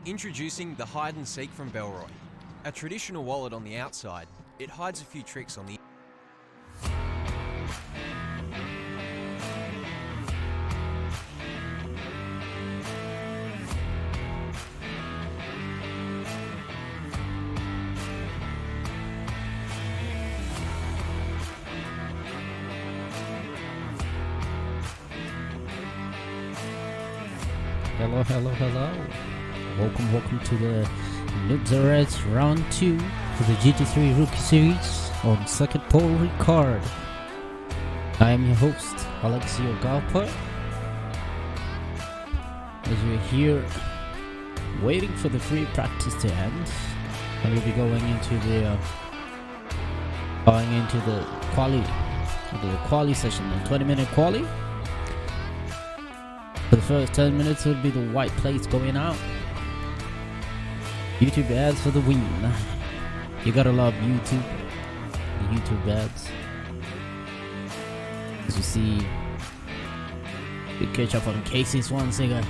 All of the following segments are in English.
Introducing the Hide and Seek from Bellroy. A traditional wallet on the outside, it hides a few tricks on the Hello. Welcome to the Socialize round 2 for the GT3 Rookie Series on second pole Ricard. I am your host, Alexio Galpa. As we're here waiting for the free practice to end, I will be going into the quali session, the 20-minute quali. For the first 10 minutes will be the white plates going out. YouTube ads for the win. You gotta love YouTube. The YouTube ads. As you see, we catch up on Casey's once again.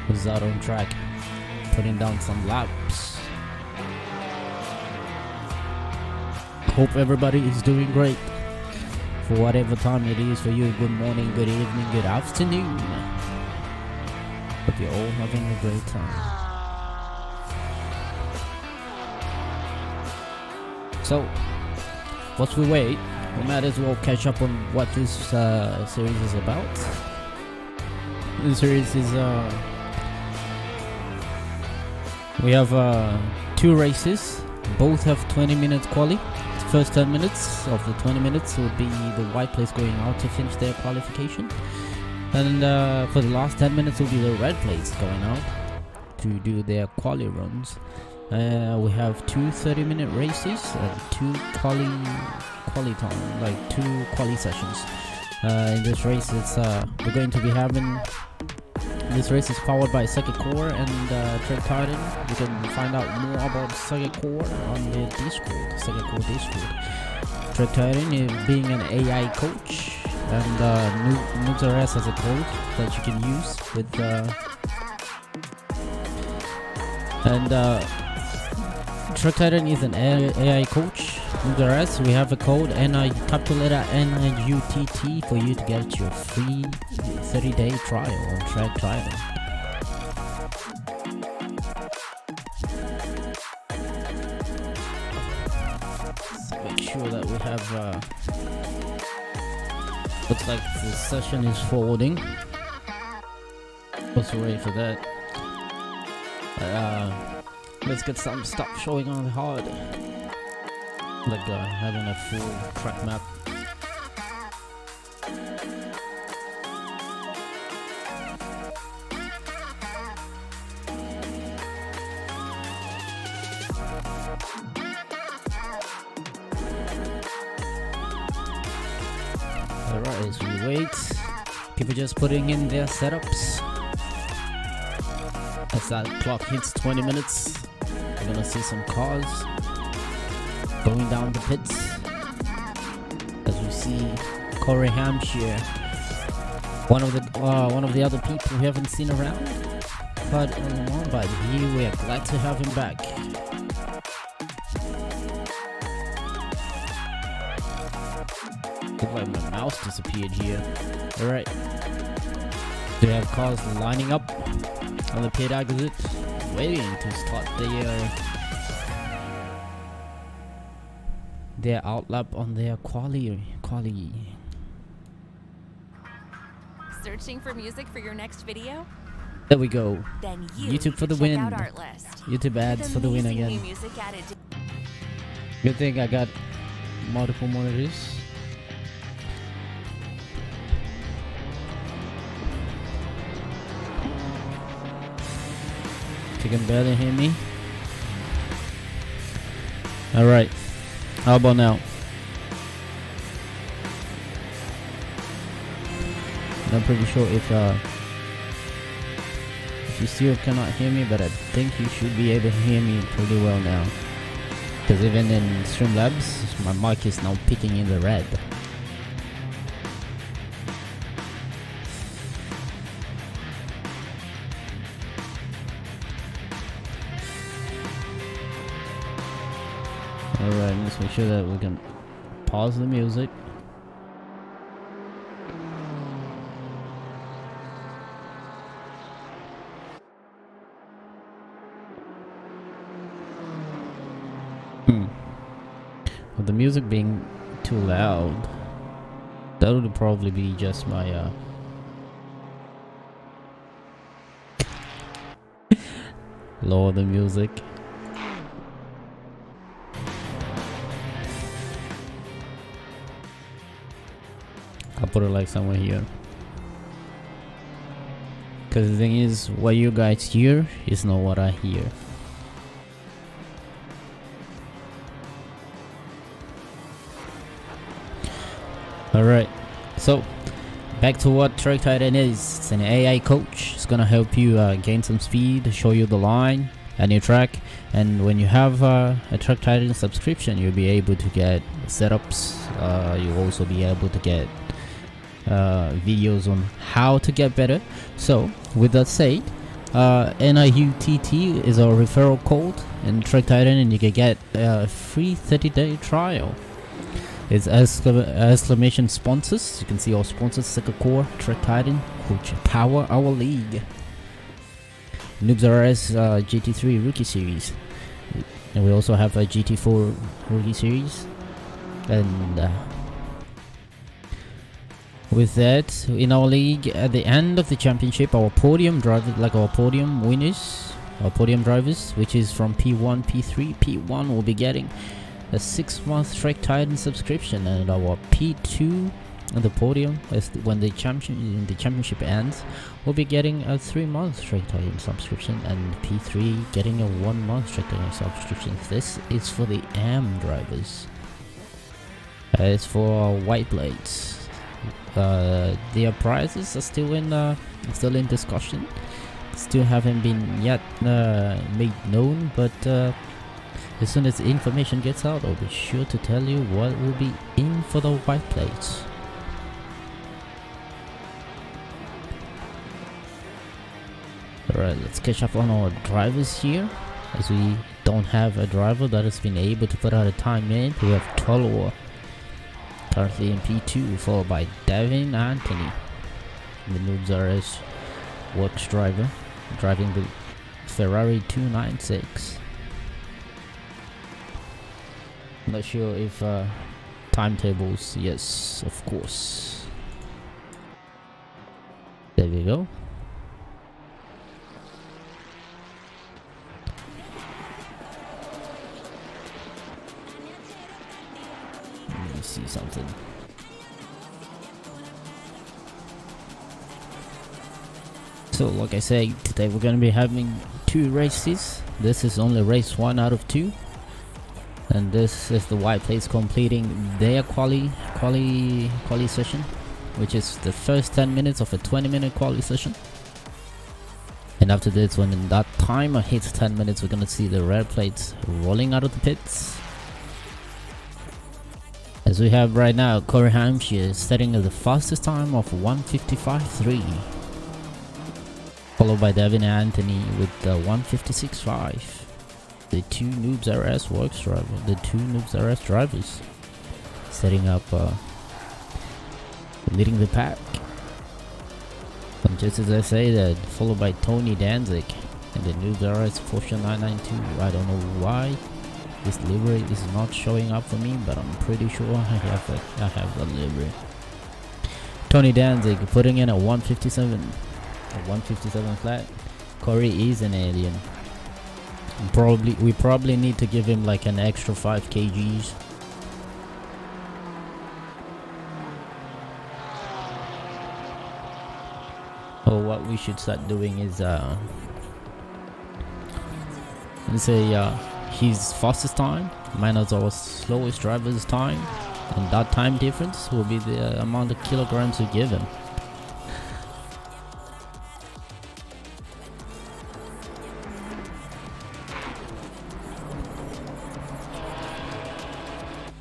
Who's out on track, putting down some laps. Hope everybody is doing great. For whatever time it is for you, good morning, good evening, good afternoon. Hope you're all having a great time. So, whilst we wait, we might as well catch up on what this series is about. This series is, we have 2 races, both have 20 minutes quali. The first 10 minutes of the 20 minutes will be the white plates going out to finish their qualification. And for the last 10 minutes will be the red plates going out to do their quali runs. We have 2 30-minute races and 2 quali time, like 2 quali sessions. In this race, it's we're going to be having. This race is powered by Second Core and Trade Titan. You can find out more about Second Core on the Discord, Second Core Discord. Trade Titan being an AI coach, and NoobsRS has a code that you can use with Trade Titan is an AI coach. NoobsRS, we have a code capital letter NUTT for you to get your free 30-day trial on Trade Titan. make sure that we have. Looks like the session is forwarding. Also wait for that. Let's get some stuff showing on the HUD. Like having a full track map. Alright, as we wait, people just putting in their setups. As that clock hits 20 minutes, we're gonna see some cars going down the pits. As we see Corey Hampshire, one of the other people we haven't seen around, but here we are glad to have him back. Look like my mouse disappeared here. Alright. Do we have cars lining up on the pit exit, waiting to start their outlap on their quali. Searching for music for your next video? There we go. Then YouTube for the win. YouTube ads for the win again. Good thing I got multiple monitors. You can barely hear me. Alright. How about now? I'm pretty sure if you still cannot hear me, but I think you should be able to hear me pretty well now. Because even in Streamlabs, my mic is now picking in the red. Alright, let's make sure that we can pause the music. With the music being too loud, that would probably be just my lower the music. I'll put it like somewhere here. Because the thing is, what you guys hear is not what I hear. Alright, so back to what Track Titan is. It's an AI coach. It's gonna help you gain some speed, show you the line and your track. And when you have a Track Titan subscription, you'll be able to get setups. You'll also be able to get videos on how to get better. So with that said, NIUTT is our referral code in Track Titan, and you can get a free 30-day trial. It's exclamation sponsors. You can see our sponsors: Sika Core, Track Titan, which power our league. Noobs RS GT3 Rookie Series, and we also have a GT4 Rookie Series. And with that, in our league, at the end of the championship, our podium drivers, like our podium winners, our podium drivers, which is from P1, P3, P1 will be getting a 6-month Track Titan subscription, and our P2 on the podium, when the championship ends, will be getting a 3-month Track Titan subscription, and P3 getting a 1-month Track Titan subscription. This is for the AM drivers. It's for white blades. Their prices are still in discussion. Still haven't been yet made known, but as soon as the information gets out, I'll be sure to tell you what will be in for the white plates. Alright, let's catch up on our drivers here, as we don't have a driver that has been able to put out a time in. We have Tolor currently in P2, followed by Devin Anthony, the Noobs RS Works driver, driving the Ferrari 296. Not sure if timetables. Yes, of course. There we go. Let me see something. So like I say, today we're gonna be having 2 races. This is only race 1 out of 2. And this is the white place completing their quali session, which is the first 10 minutes of a 20-minute quali session. And after this, when that timer hits 10 minutes, we're gonna see the red plates rolling out of the pits. As we have right now, Corey Hampshire setting the fastest time of 1:55.3. Followed by Devin Anthony with 1:56.5. The 2 Noobs RS works driver, the 2 Noobs RS drivers, setting up, leading the pack. And just as I say that, followed by Tony Danzig and the Noobs RS Porsche 992. I don't know why this livery is not showing up for me, but I'm pretty sure I have the livery. Tony Danzig putting in a 157 flat. Corey is an alien. We probably need to give him like an extra 5 kgs. So what we should start doing is let's say his fastest time minus our slowest driver's time, and that time difference will be the amount of kilograms we give him.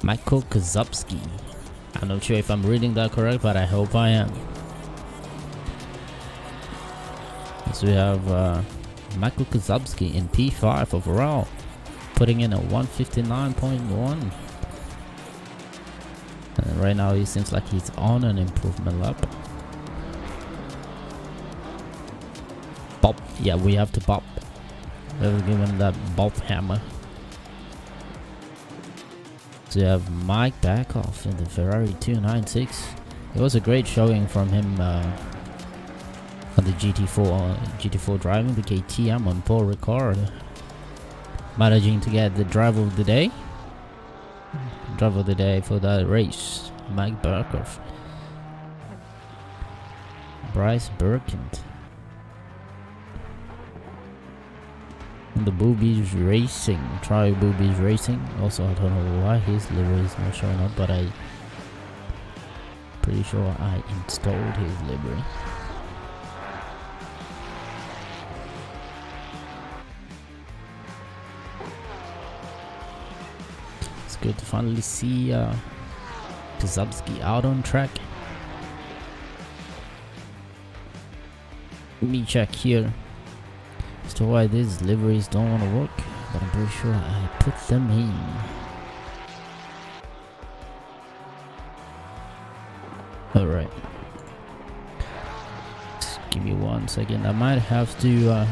Michael Kozubski. I'm not sure if I'm reading that correct, but I hope I am. So we have Michael Kozubski in P5 overall, putting in a 1:59.1. And right now he seems like he's on an improvement lap. Bop. Yeah, we have to bop. We've given that bop hammer. So you have Mike Backoff in the Ferrari 296. It was a great showing from him on the GT4 driving the KTM on Paul Ricard, managing to get the driver of the day for that race. Mike Backoff, Bryce Burkent. The Boobies Racing, try Boobies Racing. Also, I don't know why his livery is not showing up, but I pretty sure I installed his livery. It's good to finally see Kozubski out on track. Let me check here as to why these liveries don't want to work, but I'm pretty sure I put them in. Alright. Give me 1 second. I might have to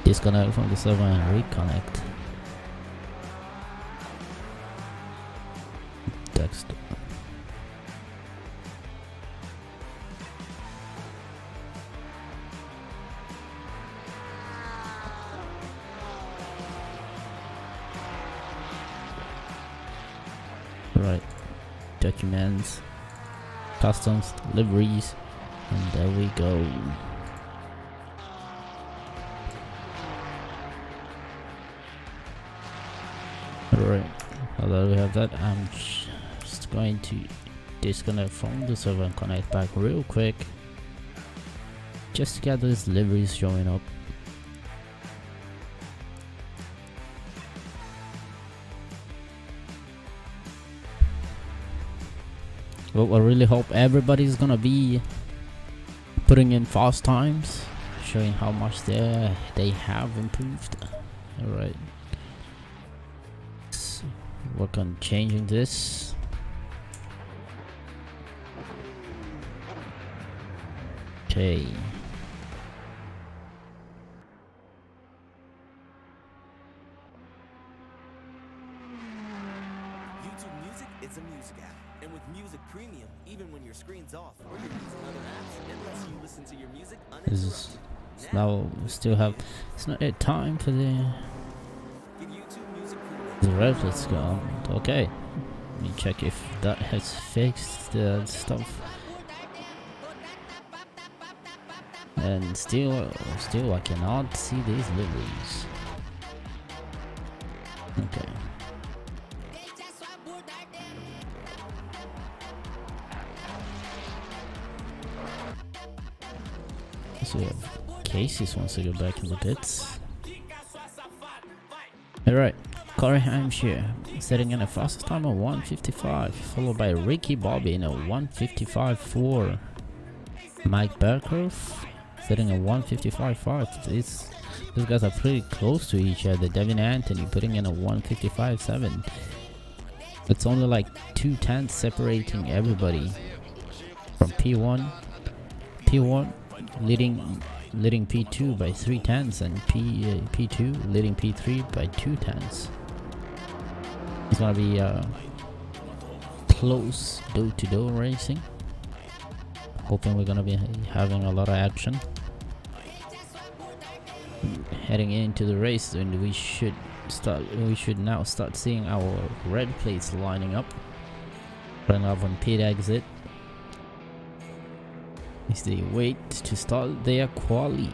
disconnect from the server and reconnect. Text. Right, documents, customs, liveries, and there we go. Alright, now that we have that, I'm just going to disconnect from the server and connect back real quick, just to get those liveries showing up. Well, I really hope everybody's gonna be putting in fast times, showing how much they have improved. Alright, let's work on changing this. Okay. music, it's a music app. And with Music Premium, even when your screen's off or you're using other apps, it lets you listen to your music This uninterrupted. is now we still have. It's not yet time for the Give YouTube Music Premium. the reference go. Okay, let me check if that has fixed the stuff. And still I cannot see these lilies. Okay. So we have Casey's wants to go back in the pits. Alright, Corey Hampshire setting in a fastest time of 1:55, followed by Ricky Bobby in a 1:55.4. Mike Berkoff setting a 1:55.5. These guys are pretty close to each other. Devin Anthony putting in a 1:55.7. It's only like 2 tenths separating everybody from P1 leading P2 by 3 tenths and P2 leading P3 by 2 tenths. It's gonna be close door-to-door racing. Hoping we're gonna be having a lot of action. Heading into the race, and we should now start seeing our red plates lining up. Running off on pit exit. As they wait to start their quali.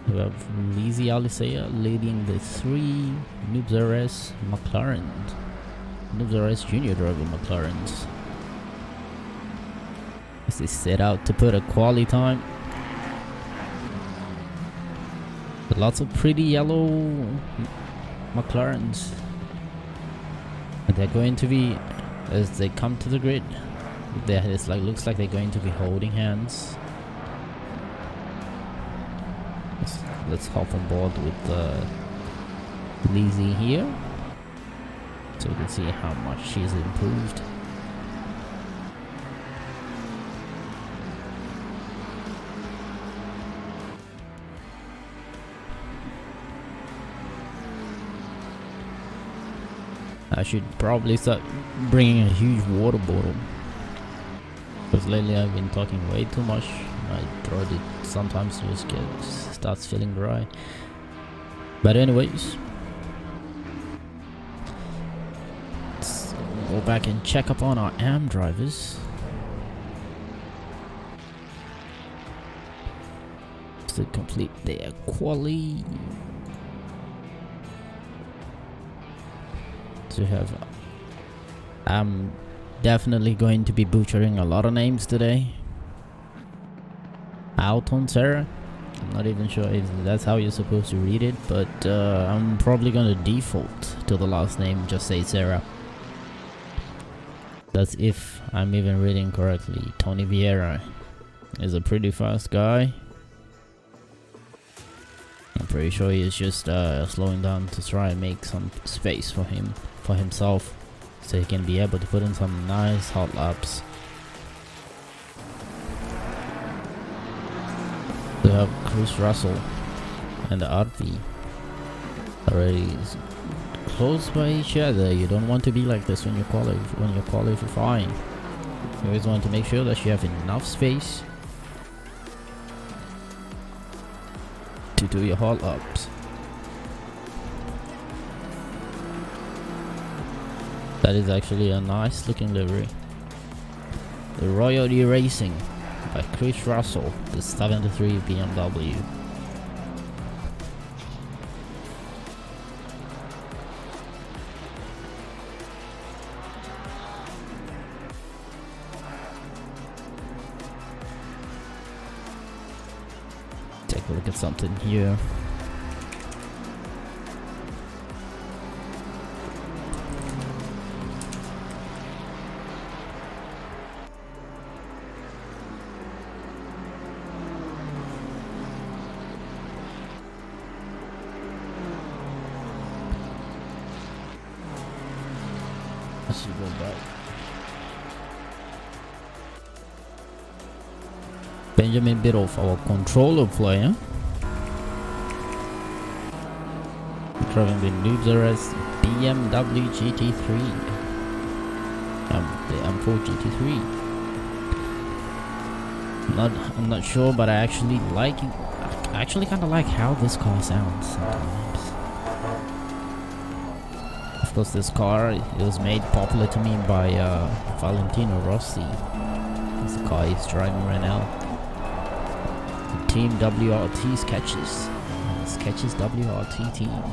We have Lizzie Alisea leading the 3 Noobs RS McLaren. Noobs RS Junior driver McLarens. As they set out to put a quali time. Lots of pretty yellow McLarens. And they're going to be, as they come to the grid, looks like they're going to be holding hands. Let's hop on board with Lizzie here, so we can see how much she's improved. I should probably start bringing a huge water bottle, because lately I've been talking way too much. My throat sometimes just starts feeling dry. But anyways, let's go back and check up on our AM drivers. To complete their quali. To have, I'm definitely going to be butchering a lot of names today. Alton Sarah, I'm not even sure if that's how you're supposed to read it, but I'm probably gonna default to the last name, just say Sarah. That's if I'm even reading correctly. Tony Vieira is a pretty fast guy. I'm pretty sure he is just slowing down to try and make some space for himself, so he can be able to put in some nice hot laps. We have Chris Russell and RP already close by each other. You don't want to be like this when you're qualifying. You always want to make sure that you have enough space to do your hot laps. That is actually a nice looking livery. The Royalty Racing by Chris Russell, the 73 BMW. Take a look at something here. Let's go back. Benjamin Biddulph, our controller player. Driving the Noobs RS BMW GT3. The M4 GT3. I'm not sure, but I actually like it. I actually kind of like how this car sounds sometimes. Of course, this car it was made popular to me by Valentino Rossi. This car is driving right now. The Team WRT Sketches. Sketches WRT team.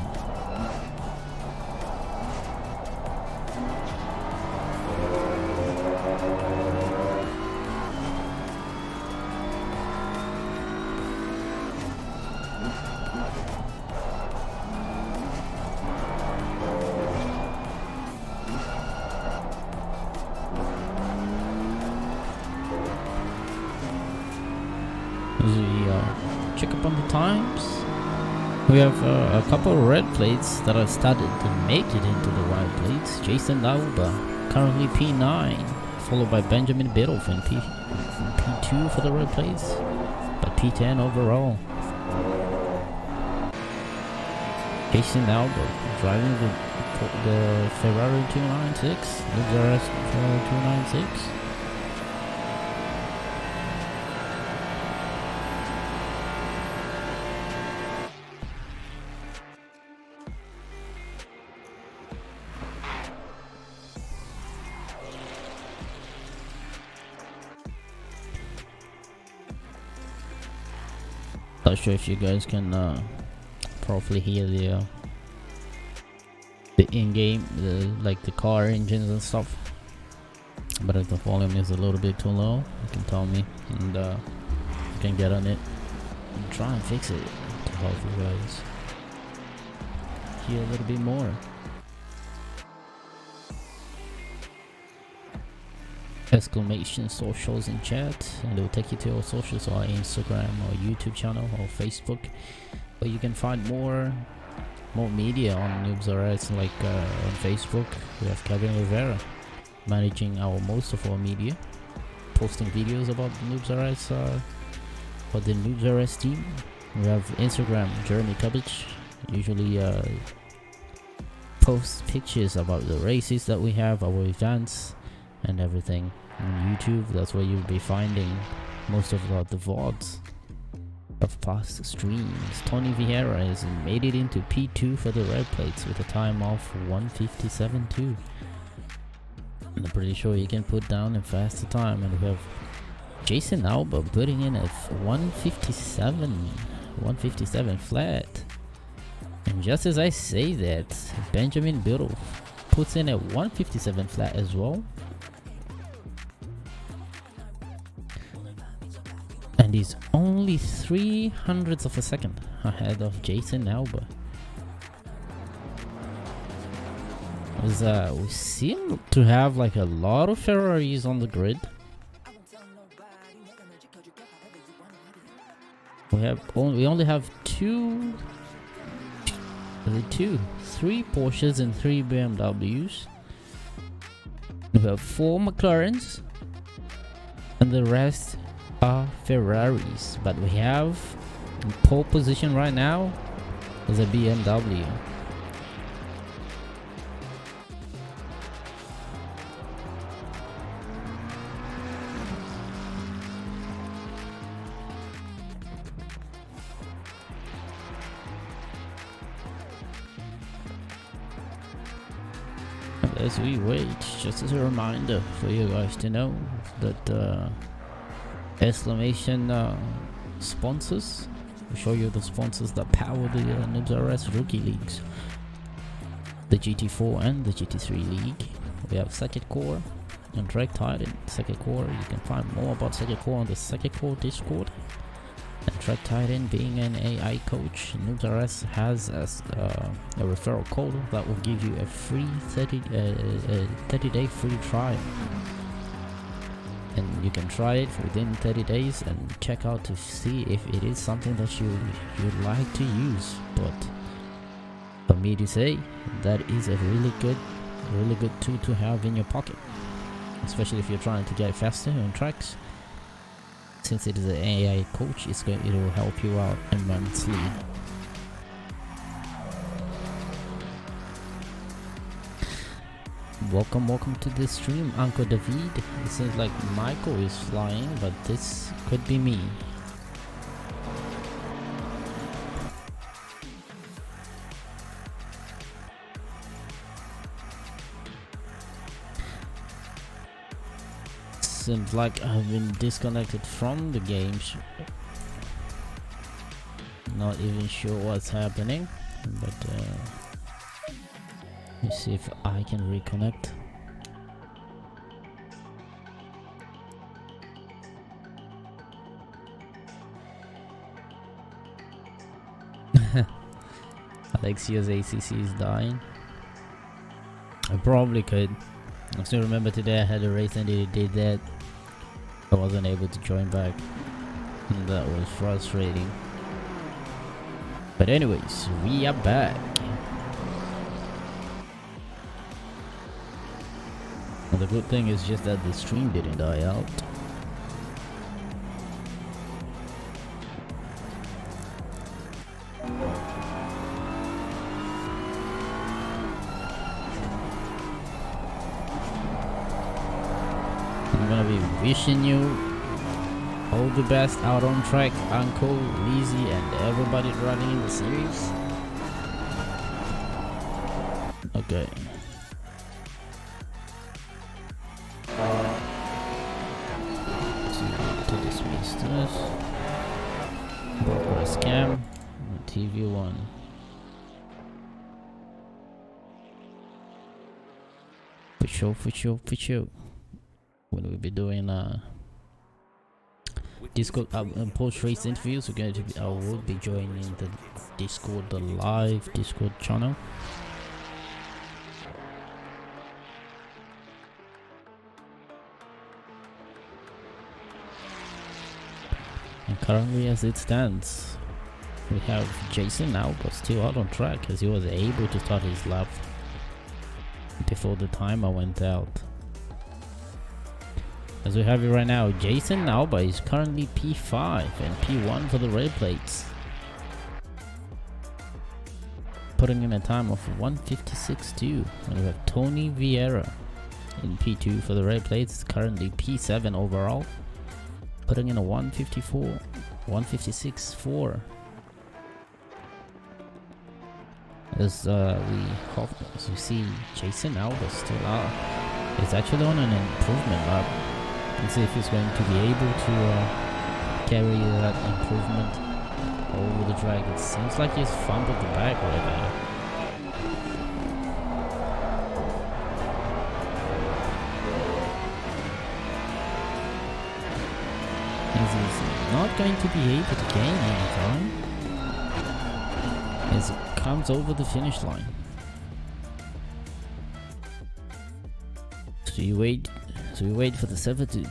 As we check up on the times, we have a couple of red plates that have started to make it into the white plates. Jason Lauba, currently P9, followed by Benjamin Biddulph in P2 for the red plates, but P10 overall. Jason Lauba driving the Ferrari 296, the RS 296. Not sure if you guys can properly hear the in-game, like the car engines and stuff. But if the volume is a little bit too low, you can tell me, and you can get on it and try and fix it to help you guys hear a little bit more. Exclamation socials in chat, and it will take you to our socials, our Instagram or YouTube channel or Facebook, where you can find more media on Noobs RS. Like on Facebook we have Kevin Rivera managing most of our media, posting videos about the Noobs RS for the Noobs RS team. We have Instagram, Jeremy Kubic usually posts pictures about the races that we have, our events and everything. On YouTube, that's where you'll be finding most of the VODs of past streams. Tony Vieira has made it into P2 for the red plates with a time of 1:57.2. And I'm pretty sure he can put down a faster time. And we have Jason Alba putting in a 1:57 flat. And just as I say that, Benjamin Biddulph puts in a 1:57 flat as well. And he's only 0.03 of a second ahead of Jason Alba. We seem to have like a lot of Ferraris on the grid. We only have three Porsches and 3 BMWs. We have 4 McLarens, and the rest are Ferraris. But we have in pole position right now is a BMW. As we wait, just as a reminder for you guys to know that exclamation sponsors, we'll show you the sponsors that power the Noobs RS rookie leagues, the GT4 and the GT3 league. We have Second Core and Drag Titan. Second Core, you can find more about Second Core on the Second Core Discord. And Drag Titan, being an AI coach, Noobs RS has as a referral code that will give you a free 30-day free trial. And you can try it within 30 days and check out to see if it is something that you'd like to use. But for me to say, that is a really good tool to have in your pocket, especially if you're trying to get faster on tracks. since it is an AI coach, it will help you out immensely. Welcome to this stream, Uncle David. It seems like Michael is flying, but this could be me. Seems like I've been disconnected from the game. Not even sure what's happening, but let's see if I can reconnect. Alexia's ACC is dying. I probably could. I still remember today I had a race and it did that. I wasn't able to join back, and that was frustrating. But anyways, we are back. And the good thing is just that the stream didn't die out. I'm gonna be wishing you all the best out on track, Uncle, Lizzie, and everybody running in the series. Okay. To dismiss this. For a scam. TV1. For sure. When we'll be doing Discord post race interviews, I will be joining the Discord, the live Discord channel. And currently, as it stands, we have Jason Alba still out on track, as he was able to start his lap before the timer went out. As we have it right now, Jason Alba is currently P5 and P1 for the red plates, putting in a time of 1:56.2. And we have Tony Vieira in P2 for the red plates, currently P7 overall, putting in a 1:56.4. As we see Jason Alba still out. It's actually on an improvement lap. Let's see if he's going to be able to carry that improvement over the track. It seems like he's fumbled the back right now. He's not going to be able to gain any time as it comes over the finish line. So we wait for the server to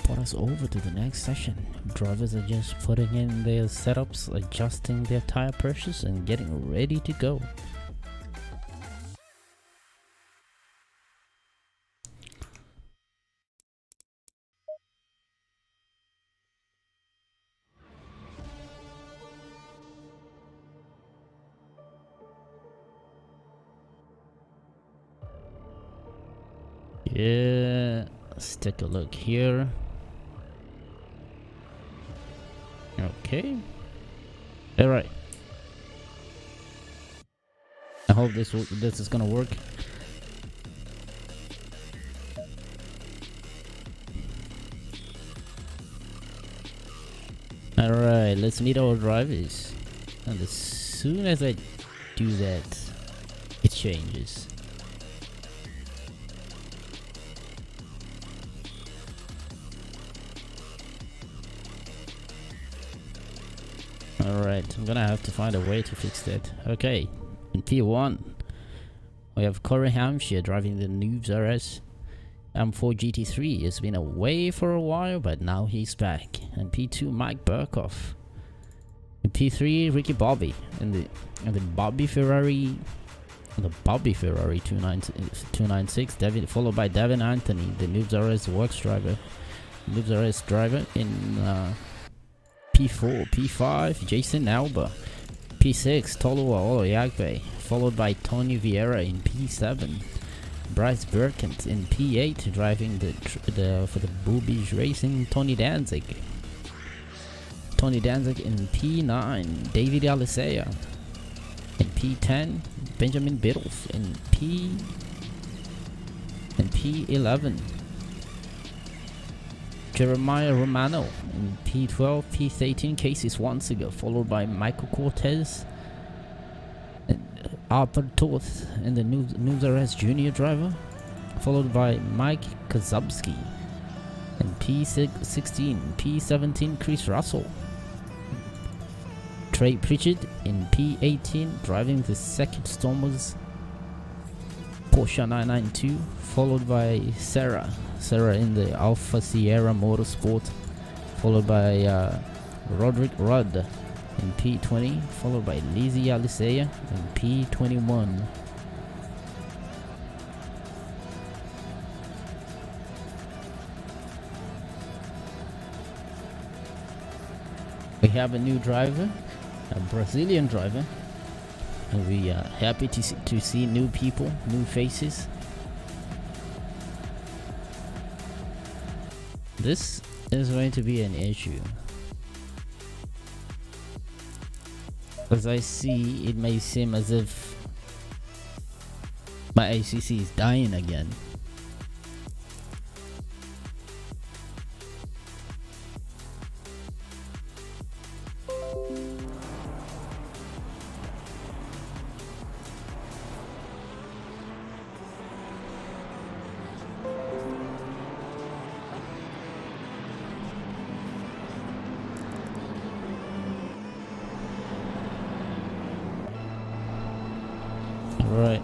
put us over to the next session. Drivers are just putting in their setups, adjusting their tire pressures, and getting ready to go. Yeah, let's take a look here. Okay. All right. I hope this is gonna work. All right, let's meet our drivers. And as soon as I do that, it changes. Alright, I'm gonna have to find a way to fix that. Okay, in P1, we have Corey Hampshire driving the Noobs RS M4 GT3. He's been away for a while, but now he's back. And P2, Mike Burkhoff. In P3, Ricky Bobby in the Bobby Ferrari 296, followed by Devin Anthony, the Noobs RS Works driver. Lives the rest driver in P4, P5, Jason Alba, P6, Tolua Oloyagbe, followed by Tony Vieira in P7, Bryce Berkent in P8, driving for the Boobies Racing, Tony Danzig in P9, David Alisea in P10, Benjamin Biddulph in P11, Jeremiah Romano in P12, P13, Casey Swansiger, followed by Michael Cortez, and Arthur Toth and the News RS Junior driver, followed by Mike Kozubski in P16, P17, Chris Russell, Trey Pritchard in P18, driving the second Stormers Porsche 992, followed by Sarah in the Alpha Sierra Motorsport, followed by Roderick Rudd in P20, followed by Lizzie Alisea in P21. We have a new driver, a Brazilian driver, and we are happy to see new people, new faces. This is going to be an issue. As I see, it may seem as if my ACC is dying again. Right.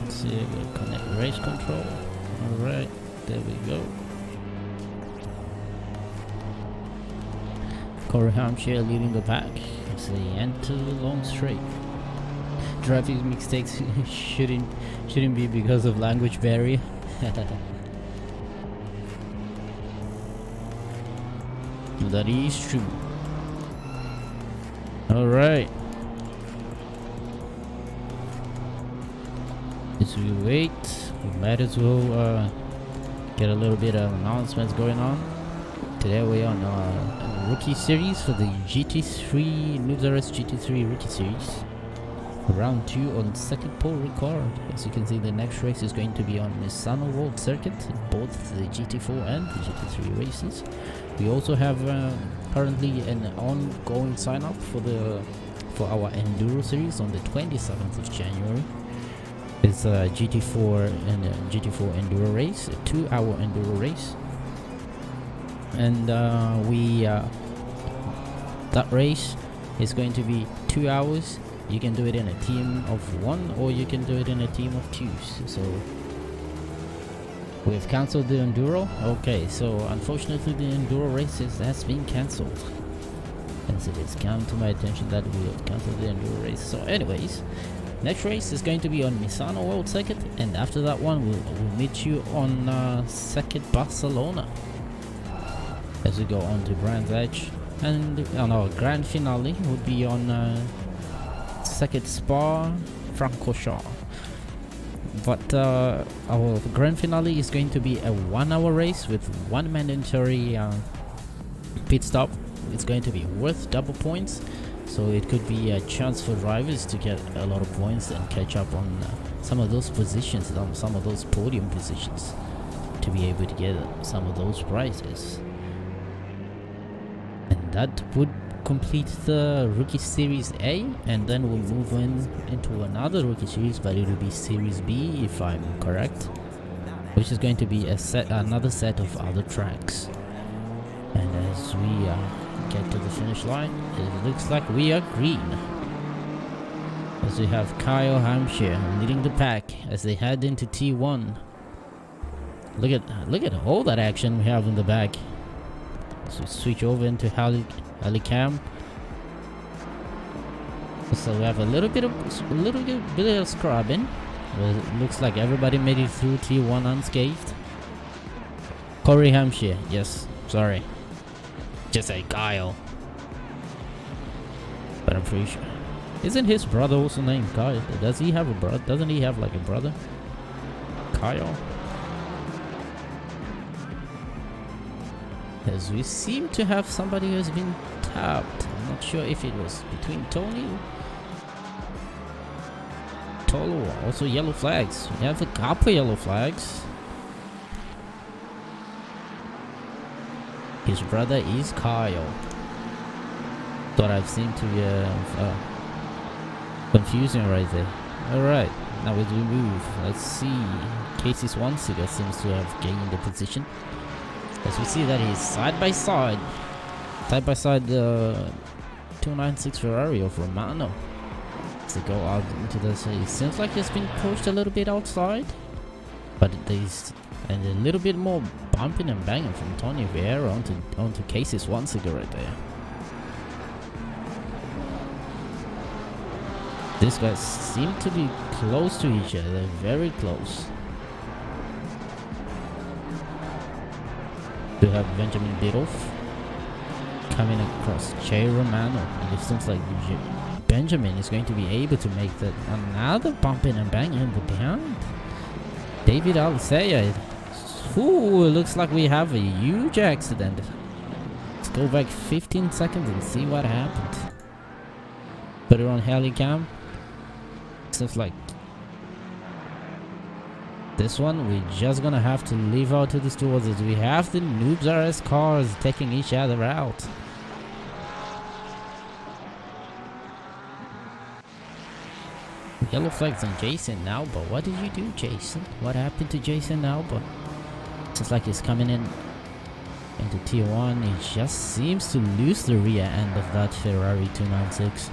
Let's see, we'll connect race control. Alright, there we go. Corey Hampshire leading the pack as they enter the long straight. Traffic mistakes shouldn't be because of language barrier. That is true. Alright. As we wait, we might as well get a little bit of announcements going on. Today we're on a rookie series for the GT3, Noobs RS GT3 rookie series. Round 2 on second pole record. As you can see, the next race is going to be on Misano World Circuit, both the GT4 and the GT3 races. We also have currently an ongoing sign up for our Enduro series on the 27th of January. It's a GT4 and a GT4 Enduro race, a 2-hour Enduro race. And that race is going to be 2 hours. You can do it in a team of 1 or you can do it in a team of 2. So we've cancelled the Enduro. Okay, so unfortunately the Enduro race has been cancelled. As it has come to my attention that we have cancelled the Enduro race. So anyways, next race is going to be on Misano World Circuit, and after that one we'll meet you on Circuit Barcelona as we go on to Brands Edge, and on our grand finale will be on Circuit Spa Francorchamps. But our grand finale is going to be a 1-hour race with 1 mandatory pit stop. It's going to be worth double points, so it could be a chance for drivers to get a lot of points and catch up on some of those positions, some of those podium positions, to be able to get some of those prizes. And that would complete the Rookie Series A, and then we'll move into another Rookie Series, but it will be Series B if I'm correct, which is going to be another set of other tracks. And as we get to the finish line, it looks like we are green, as we have Kyle Hampshire leading the pack as they head into T1. Look at all that action we have in the back. So switch over into Halicam. So we have a little bit of scrubbing. Well, it looks like everybody made it through T1 unscathed. Corey Hampshire, yes, sorry. Just a Kyle. But I'm pretty sure. Isn't his brother also named Kyle? Does he have a brother? Doesn't he have like a brother? Kyle? As we seem to have somebody who has been tapped. I'm not sure if it was between Tony. Tolo, also yellow flags. We have a couple yellow flags. His brother is Kyle. Thought I've seemed to be confusing right there. Alright, now as we move, let's see. Casey Swanseger seems to have gained the position. As we see that he's side by side the 296 Ferrari of Romano. To go out into this, it seems like he's been pushed a little bit outside, but there's a little bit more bumping and banging from Tony Vieira onto Casey Swanseger right there. These guys seem to be close to each other, very close. We have Benjamin Biddulph coming across Jay Romano, and it seems like Benjamin is going to be able to make that another bumping and banging in the behind. David Alcea. Ooh, looks like we have a huge accident. Let's go back 15 seconds and see what happened. Put it on helicam. Seems like this one we're just gonna have to leave out to the stewards as we have the Noobs RS cars taking each other out. Yellow flags on Jason Alba. What did you do, Jason? What happened to Jason Alba? Seems like he's coming in into T1. He just seems to lose the rear end of that Ferrari 296.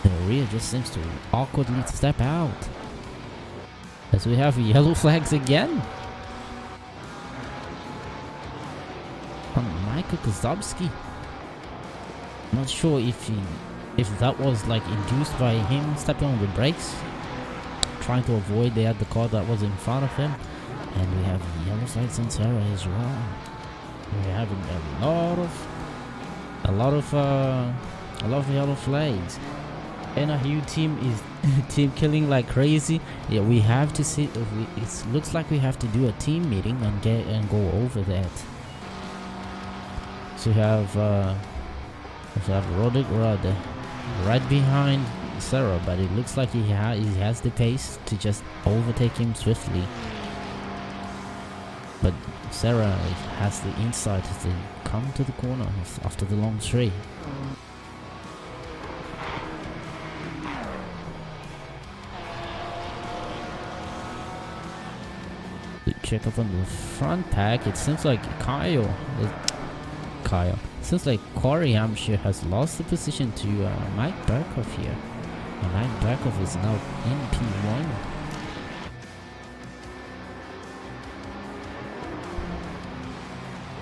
The rear just seems to awkwardly step out. As we have yellow flags again. On Michael Kozlowski. Not sure if that was like induced by him stepping on the brakes, trying to avoid the other car that was in front of him. And we have yellow flags on Sarah as well. We're having a lot of yellow flags. NRU team is team killing like crazy. Yeah, we have to see. It looks like we have to do a team meeting and go over that. So we have Roderick Rudd right behind Sarah, but it looks like he has the pace to just overtake him swiftly. But Sarah has the insight to come to the corner after the long straight. Check up on the front pack. It seems like Seems like Corey Hampshire has lost the position to Mike Berkoff here. And Mike Berkoff is now in P1.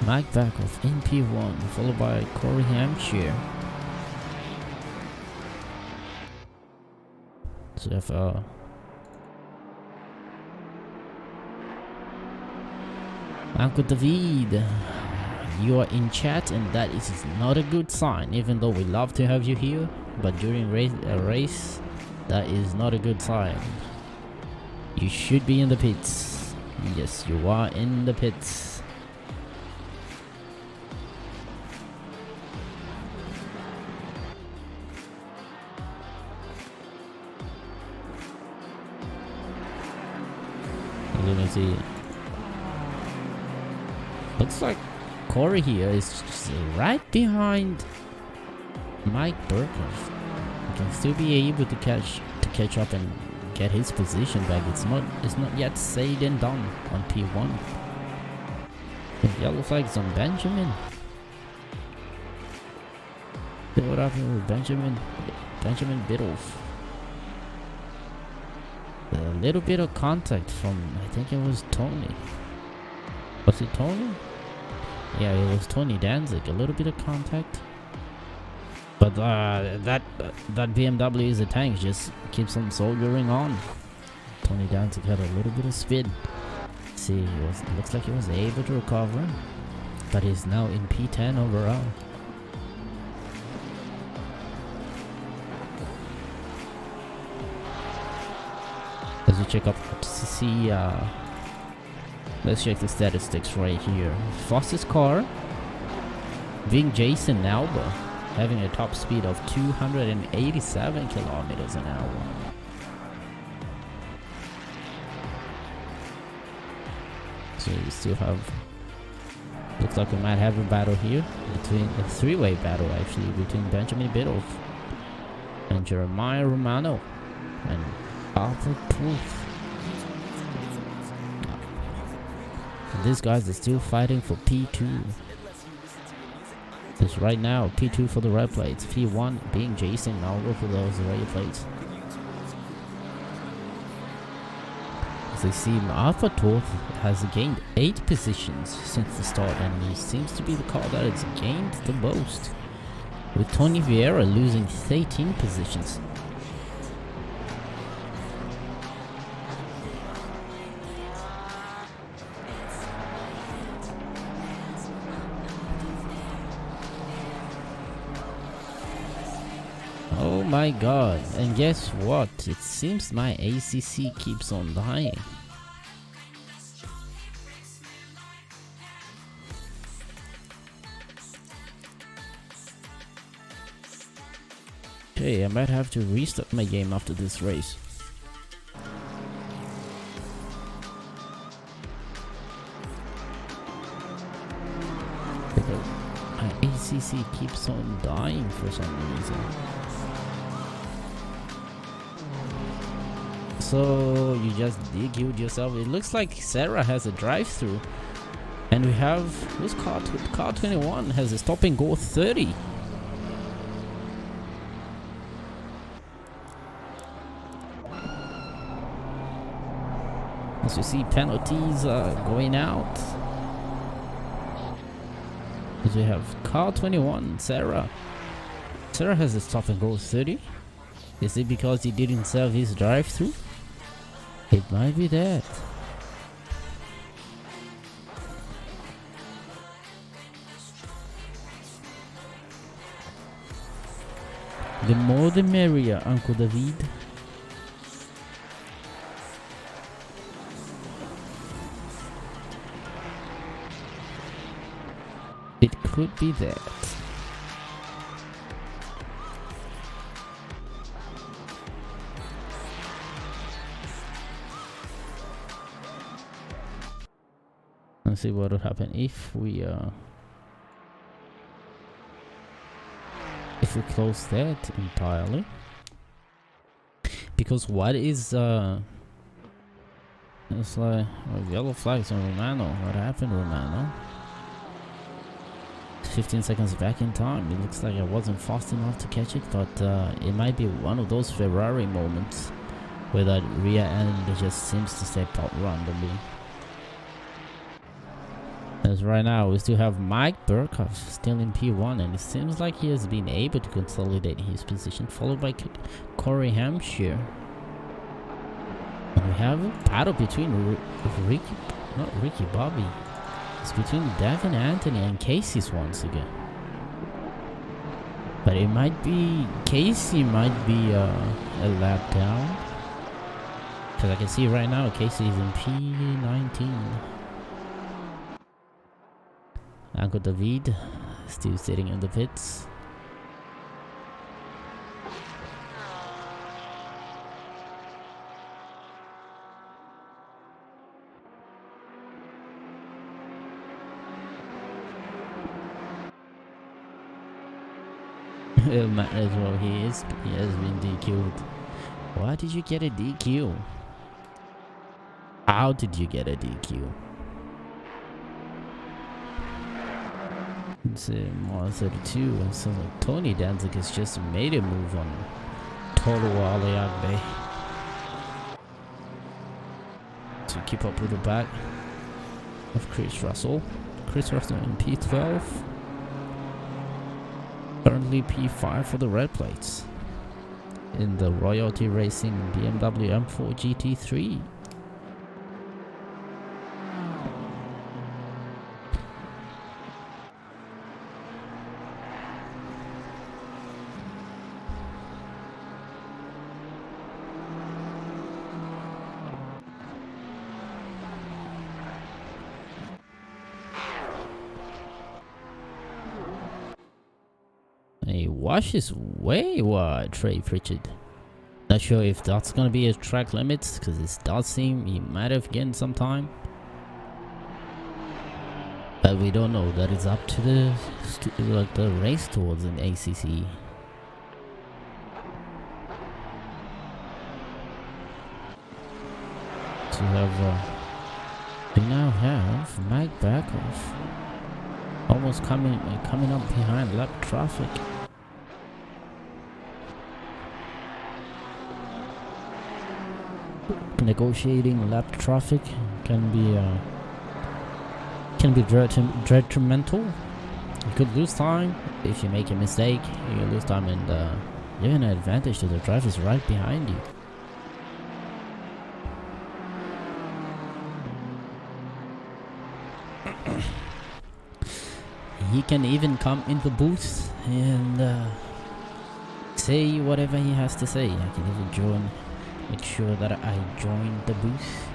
Mike Berkoff in P1, followed by Corey Hampshire. So we have Uncle David, you are in chat, and that is not a good sign. Even though we love to have you here, but during a race, that is not a good sign. You should be in the pits. Yes, you are in the pits. Let me see. Looks like Corey here is just right behind Mike Berkoff. He can still be able to catch up and get his position back. It's not yet said and done on P1. The yellow flags on Benjamin. What happened with Benjamin Biddulph? A little bit of contact from, I think it was Tony. Was it Tony? Yeah, it was Tony Danzig. A little bit of contact. But that BMW is a tank, just keeps on soldiering on. Tony Danzig had a little bit of spin. See, looks like he was able to recover, but he's now in P10 overall. As we check up to see, let's check the statistics right here. Fastest car being Jason Alba, having a top speed of 287 kilometers an hour. So we still have, looks like we might have a battle here between a three-way battle actually between Benjamin Biddulph and Jeremiah Romano and Arthur Proof. And these guys are still fighting for P2. Because right now P2 for the red plates, P1 being Jason Alba for those red plates. As I see, Arthur Toth has gained 8 positions since the start, and he seems to be the car that has gained the most, with Tony Vieira losing 13 positions. Oh my god, and guess what? It seems my ACC keeps on dying. Okay, I might have to restart my game after this race. Because my ACC keeps on dying for some reason. So you just DQ'd yourself. It looks like Sarah has a drive-through, and we have who's car 21 has a stop and go 30. As you see, penalties are going out. As we have car 21, Sarah. Sarah has a stop and go 30. Is it because he didn't serve his drive-through? It might be that. The more the merrier, Uncle David. It could be that. Let's see what would happen if we close that entirely. Because what is it's like yellow flags on Romano. What happened, Romano? 15 seconds back in time. It looks like I wasn't fast enough to catch it, but it might be one of those Ferrari moments where that rear end just seems to step out randomly. As right now we still have Mike Burkhoff still in P1, and it seems like he has been able to consolidate his position, followed by Corey Hampshire. And we have a battle between Ricky Bobby. It's between Devin Anthony and Casey's once again. But it might be Casey might be a lap down, because I can see right now Casey is in P19. Uncle David still sitting in the pits. Might as well he has been DQ'd. Why did you get a DQ? How did you get a DQ? It's more 32. So like Tony Danzig has just made a move on Tolu Aliagbe to keep up with the back of Chris Russell. Chris Russell in P12. Currently P5 for the red plates in the Royalty Racing BMW M4 GT3. He washes way wide, Trey Pritchard. Not sure if that's gonna be his track limits, because it does seem he might have gained some time. But we don't know. That is up to the race towards an ACC. So we now have Mike Backoff almost coming up behind lap traffic. Negotiating lap traffic can be detrimental. You could lose time if you make a mistake. You lose time, and you have an advantage to the drivers right behind you. He can even come in the booth and say whatever he has to say. I can even make sure that I join the booth.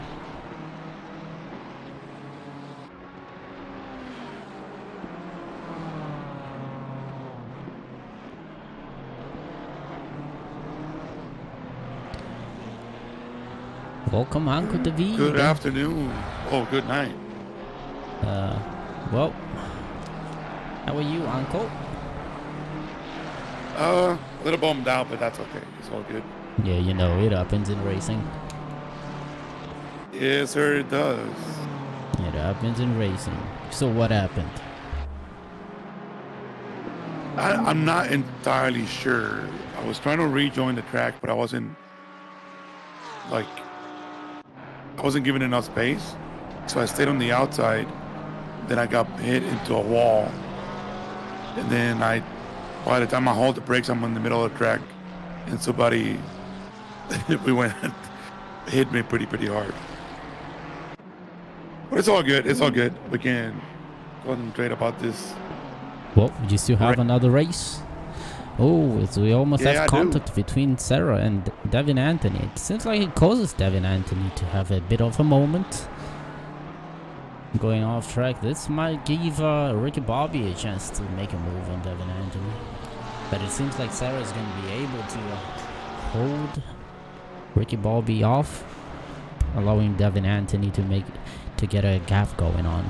Welcome, Uncle David. Good afternoon. Oh, good night. Well, how are you, Uncle? A little bummed out, but that's okay. It's all good. Yeah, you know, it happens in racing. Yes, sir, it does. It happens in racing. So what happened? I'm not entirely sure. I was trying to rejoin the track, but I wasn't given enough space. So I stayed on the outside. Then I got hit into a wall. And then by the time I hold the brakes, I'm in the middle of the track. And somebody hit me pretty hard. But it's all good. It's all good. We can concentrate about this. Well, you still have another race. Oh, so we almost have contact between Sarah and Devin Anthony. It seems like it causes Devin Anthony to have a bit of a moment. Going off track, this might give Ricky Bobby a chance to make a move on Devin Anthony. But it seems like Sarah is going to be able to hold Ricky Bobby off, allowing Devin Anthony to get a gap going on.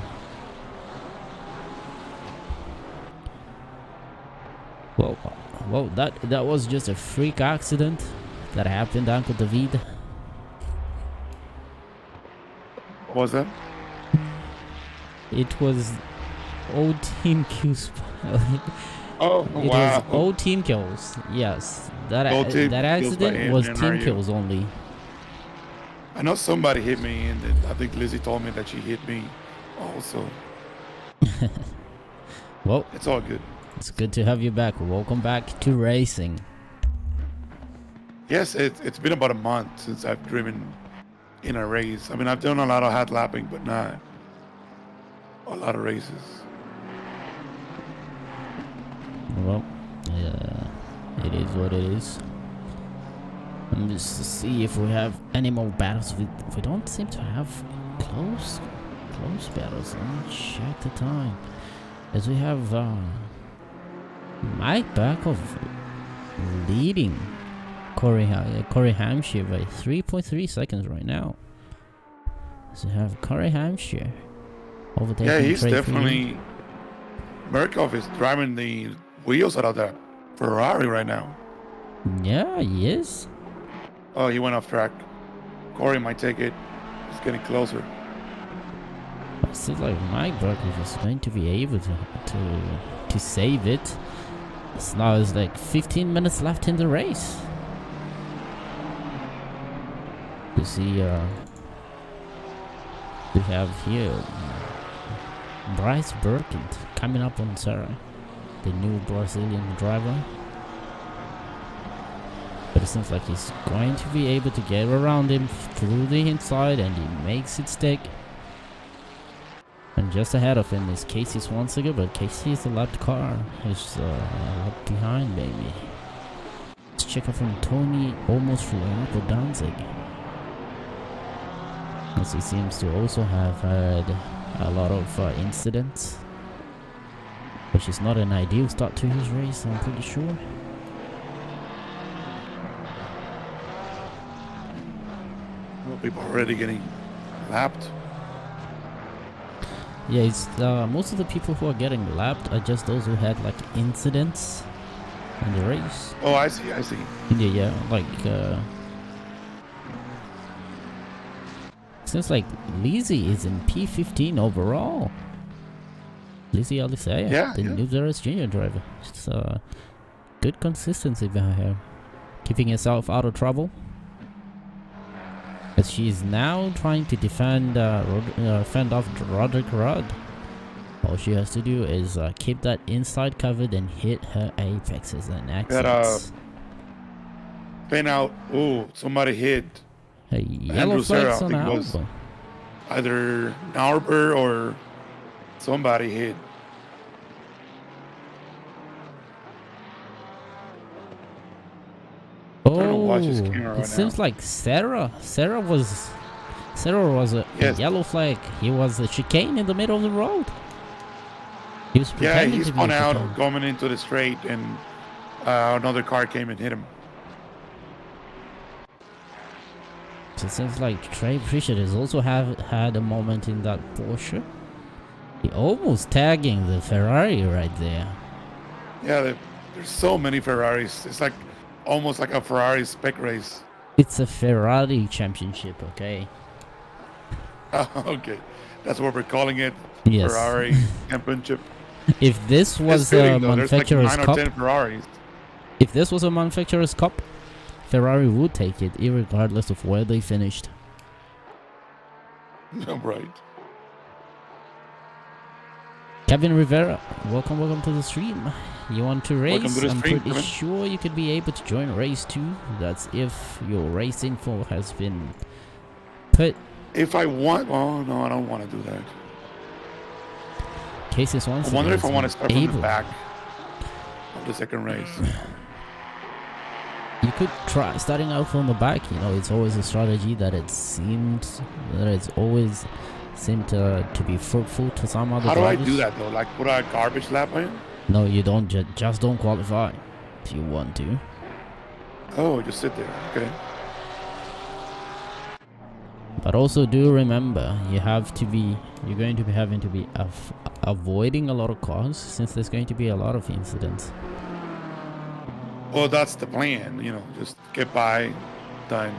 Well, that was just a freak accident that happened, Uncle David. What was that? It was old team kills. Oh, It wow. was all team kills. Yes, that accident was team kills only. I know somebody hit me, and then I think Lizzie told me that she hit me also. Well, it's all good. It's good to have you back. Welcome back to racing. Yes, it's been about a month since I've driven in a race. I mean, I've done a lot of hot lapping, but not a lot of races. Well, yeah, it is what it is. And just to see if we have any more battles. We don't seem to have close battles. Let me check the time. As we have Mike Backoff leading Corey Hampshire by 3.3 seconds right now. So we have Corey Hampshire overtaking. Yeah, he's Trey definitely. Murkoff is driving the wheels out of that Ferrari right now. Yeah, he is. Oh, he went off track. Corey might take it. He's getting closer. It seems like Mike Backoff is going to be able to save it. Now it's like 15 minutes left in the race. You see, we have here Bryce Burkett coming up on Sarah. the new Brazilian driver. But it seems like he's going to be able to get around him through the inside, and he makes it stick. And just ahead of him is Casey Swansiger, but Casey is a lapped car. He's a lap behind, baby. Let's check out from Tony, almost Lorenzo Danzig. As he seems to also have had a lot of incidents, which is not an ideal start to his race, I'm pretty sure. Well, people are already getting lapped. Yeah, it's most of the people who are getting lapped are just those who had like incidents in the race. Oh, I see. Yeah, like seems like Lizzie is in P15 overall. Lizzie Alisea, the New Zealand junior driver. It's good consistency behind her, keeping herself out of trouble. As she is now trying to fend off Roderick Rudd. All she has to do is keep that inside covered and hit her apexes and exits. Pin out. Oh, somebody hit. A yellow flags on Alba. Either Nauber or somebody hit. Oh, it seems like Sarah was a yellow flag. He was a chicane in the middle of the road. He was pretending he to be spun out coming into the straight, and another car came and hit him. So it seems like Trey Pritchard has also had a moment in that Porsche. He almost tagging the Ferrari right there. Yeah, there's so many Ferraris. It's like almost like a Ferrari spec race. It's a Ferrari championship, okay? Okay, that's what we're calling it. Yes. Ferrari championship. If this was a manufacturer's cup, if this was a manufacturer's cup, Ferrari would take it, irregardless of where they finished. Right. Kevin Rivera, welcome to the stream. You want to race? I'm pretty sure you could be able to join race 2. That's if your race info has been put. If I want, oh no, I don't want to do that. Cases once. I wonder if I want to start from the back of the second race. You could try starting out from the back. You know, it's always a strategy that it's always seemed to be fruitful to some other drivers. How do I do that though? Like put a garbage lap in? No, you don't. Just don't qualify if you want to. Oh, just sit there. Okay. But also do remember, you're going to be having to be avoiding a lot of cars, since there's going to be a lot of incidents. Well, that's the plan, you know, just get by, done.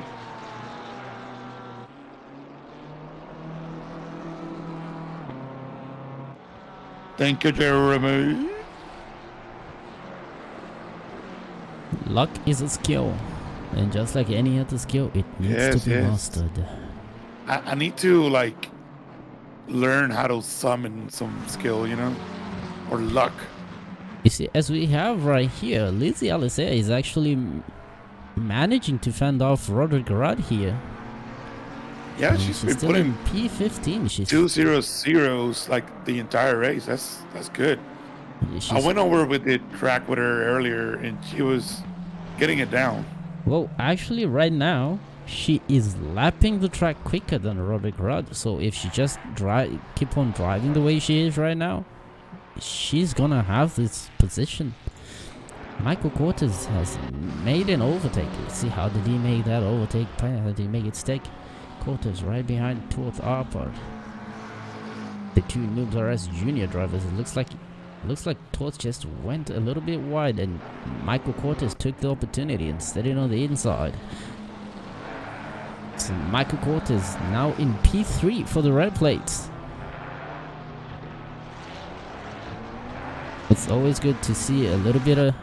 Thank you, Jeremy. Luck is a skill, and just like any other skill, it needs to be mastered. I need to like learn how to summon some skill, you know, or luck. You see, as we have right here, Lizzie Alisea is actually managing to fend off Roderick Rudd here. Yeah, she's been still putting in P15. She's 2-0-0s like the entire race. That's good. I went over with the track with her earlier, and she was getting it down. Well, actually, right now she is lapping the track quicker than Roderick Rudd. So if she just keep on driving the way she is right now, she's gonna have this position. Michael Cortez has made an overtake. Let's see, how did he make that overtake? How did he make it stick? Cortez right behind Toth Arpard. The two Noobs RS junior drivers. It looks like Toth just went a little bit wide, and Michael Cortez took the opportunity and set it on the inside. So Michael Cortez now in P3 for the red plates. It's always good to see a little bit of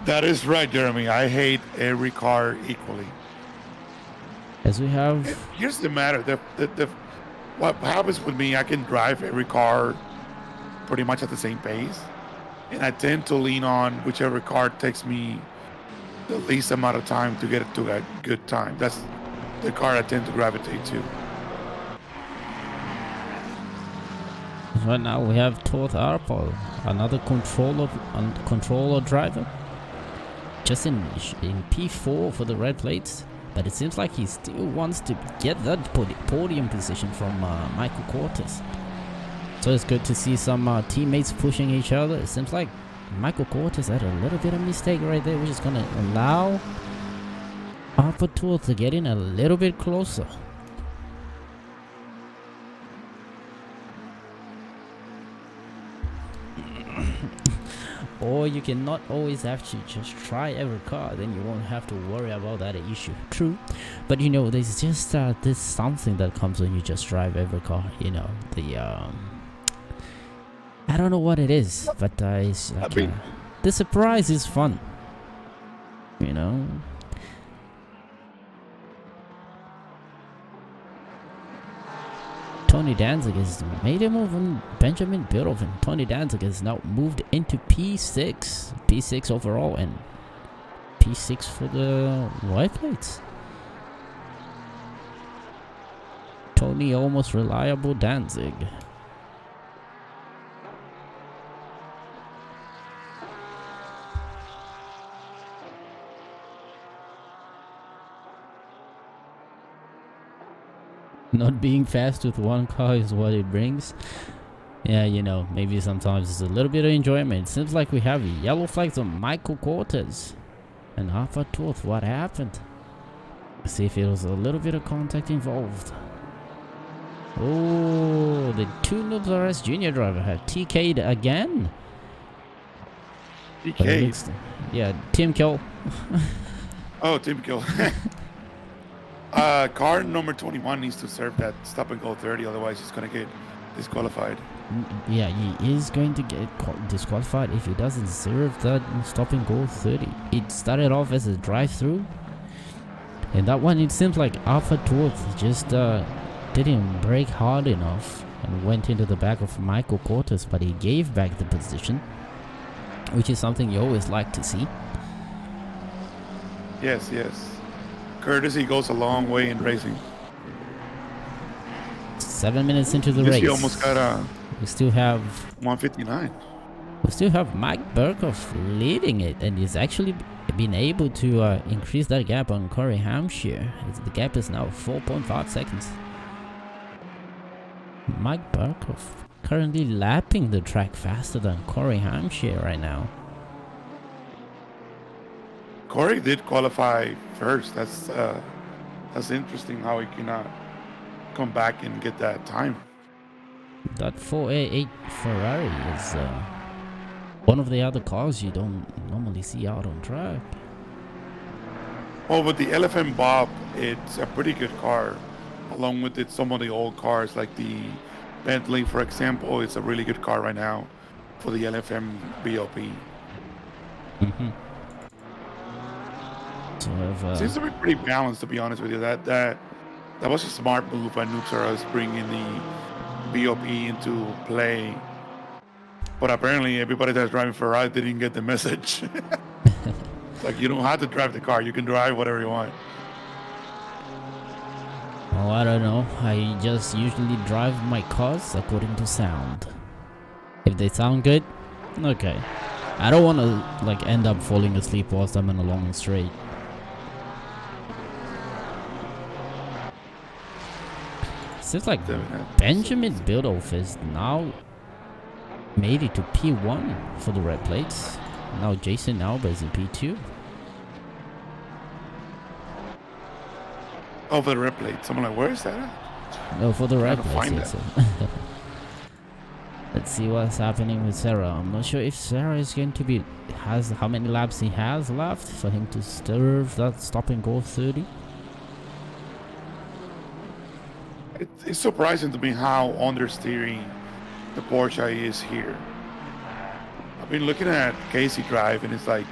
That is right, Jeremy. I hate every car equally. As we have, here's the matter. What happens with me? I can drive every car pretty much at the same pace. And I tend to lean on whichever car takes me the least amount of time to get it to a good time. That's the car I tend to gravitate to. Right now we have Todd Arpol, another controller driver, just in P4 for the red plates, but it seems like he still wants to get that podium position from Michael Cortez. So it's good to see some teammates pushing each other. It seems like Michael Cortez had a little bit of mistake right there, which is gonna allow Arpol to get in a little bit closer. Or you cannot always have to just try every car, then you won't have to worry about that issue. True, but you know, there's just this something that comes when you just drive every car. You know, the I don't know what it is, but it's like, the surprise is fun. You know. Tony Danzig has made a move on Benjamin Beethoven. Tony Danzig has now moved into P6 overall, and P6 for the white plates. Tony almost reliable Danzig. Not being fast with one car is what it brings. Yeah, you know, maybe sometimes it's a little bit of enjoyment. It seems like we have yellow flags on Michael Cortez and Alpha Tooth. What happened? Let's see if it was a little bit of contact involved. Oh, the two Noobs RS Junior driver have TK'd again. TK? Yeah, Tim Kill. Oh, Tim Kill. Car number 21 needs to serve that stop and go 30, otherwise he's gonna get disqualified. Yeah, he is going to get disqualified if he doesn't serve that stop and go 30. It started off as a drive-through, and that one, it seems like Alpha Tooth just didn't brake hard enough and went into the back of Michael Cortez, but he gave back the position, which is something you always like to see. Yes, yes. Courtesy goes a long way in racing. 7 minutes into the race. He almost got we still have 159. We still have Mike Burkhoff leading it, and he's actually been able to increase that gap on Corey Hampshire. The gap is now 4.5 seconds. Mike Burkhoff currently lapping the track faster than Corey Hampshire right now. Corey did qualify first. That's interesting how he cannot come back and get that time. That 488 Ferrari is one of the other cars you don't normally see out on track. Well, with the LFM Bob, it's a pretty good car. Along with it, some of the old cars like the Bentley, for example, it's a really good car right now for the LFM BOP. Mm-hmm. Seems to be pretty balanced, to be honest with you. That was a smart move by Noops bringing the BOP into play. But apparently, everybody that's driving Ferrari didn't get the message. It's like, you don't have to drive the car; you can drive whatever you want. Oh, I don't know. I just usually drive my cars according to sound. If they sound good, okay. I don't want to like end up falling asleep whilst I'm in a long straight. Seems like Benjamin Beethoven is now made it to P1 for the red plates. Now Jason Alba is in P2. Oh, for the red plate. Someone like, where is that at? No, for the red Trying to plates. find Yes. Let's see what's happening with Sarah. I'm not sure if Sarah is going to be how many laps he has left for him to serve that stop and go 30. It's surprising to me how understeering the Porsche is here. I've been looking at Casey drive, and it's like,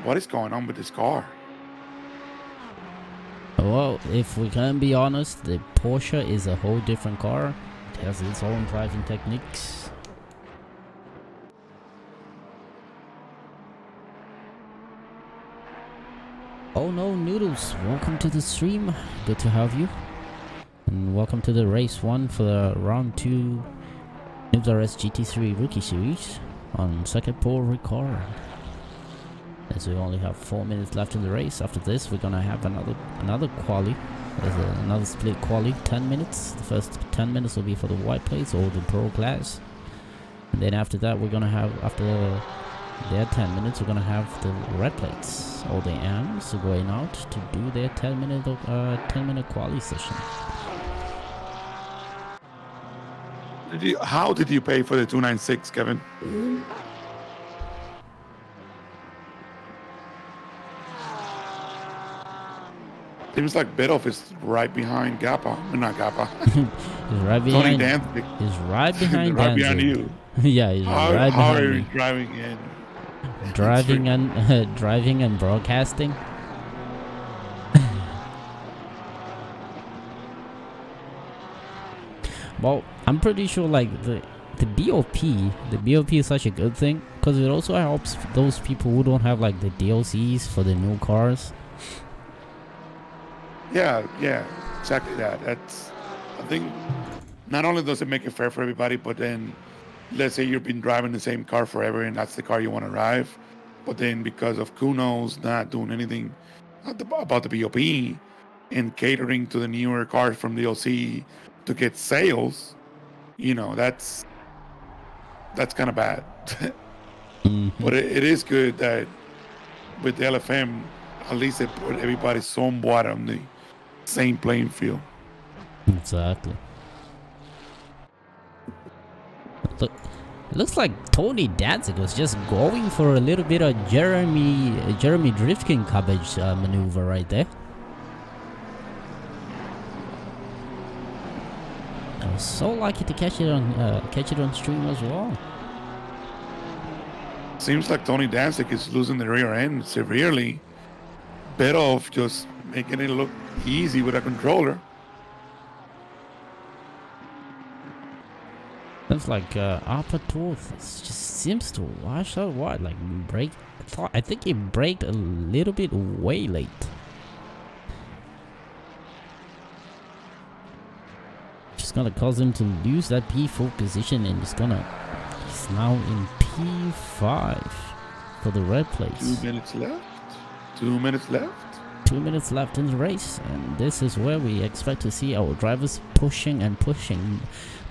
what is going on with this car? Well, if we can be honest, the Porsche is a whole different car. It has its own driving techniques. Oh no, Noodles, welcome to the stream. Good to have you. And welcome to the race 1 for the round 2 Noobs RS GT3 Rookie Series on second pull record. As we only have 4 minutes left in the race. After this, we're gonna have another quali. There's another split quali, 10 minutes. The first 10 minutes will be for the white plates or the pro class. And then after that, we're gonna have, after their 10 minutes, we're gonna have the red plates. All the AMs going out to do their 10-minute quali session. How did you pay for the 296, Kevin? Seems like Bidoff is right behind Gappa. Not Gappa. He's right Tony behind. Danzig. He's right behind. Right behind Danzig. you. Yeah, he's right How behind are you me. driving in? Driving and driving and broadcasting. Well, I'm pretty sure like the BOP is such a good thing because it also helps those people who don't have like the DLCs for the new cars. Yeah, exactly that. That's, I think, not only does it make it fair for everybody, but then, let's say you've been driving the same car forever and that's the car you want to drive, but then because of Kuno's not doing anything about the BOP and catering to the newer cars from DLC to get sales, you know, that's kind of bad. But it is good that with the LFM, at least they put everybody somewhat on the same playing field. Exactly. Look, it looks like Tony Danzig was just going for a little bit of Jeremy Driftking cabbage maneuver right there. I was so lucky to catch it on stream as well. Seems like Tony Danzig is losing the rear end severely. Better off just making it look easy with a controller. Looks like upper tooth just seems to wash out what, like break. I think he braked a little bit way late. Just gonna cause him to lose that P4 position, and he's now in P5 for the red plates. 2 minutes left. 2 minutes left. 2 minutes left in the race, and this is where we expect to see our drivers pushing and pushing.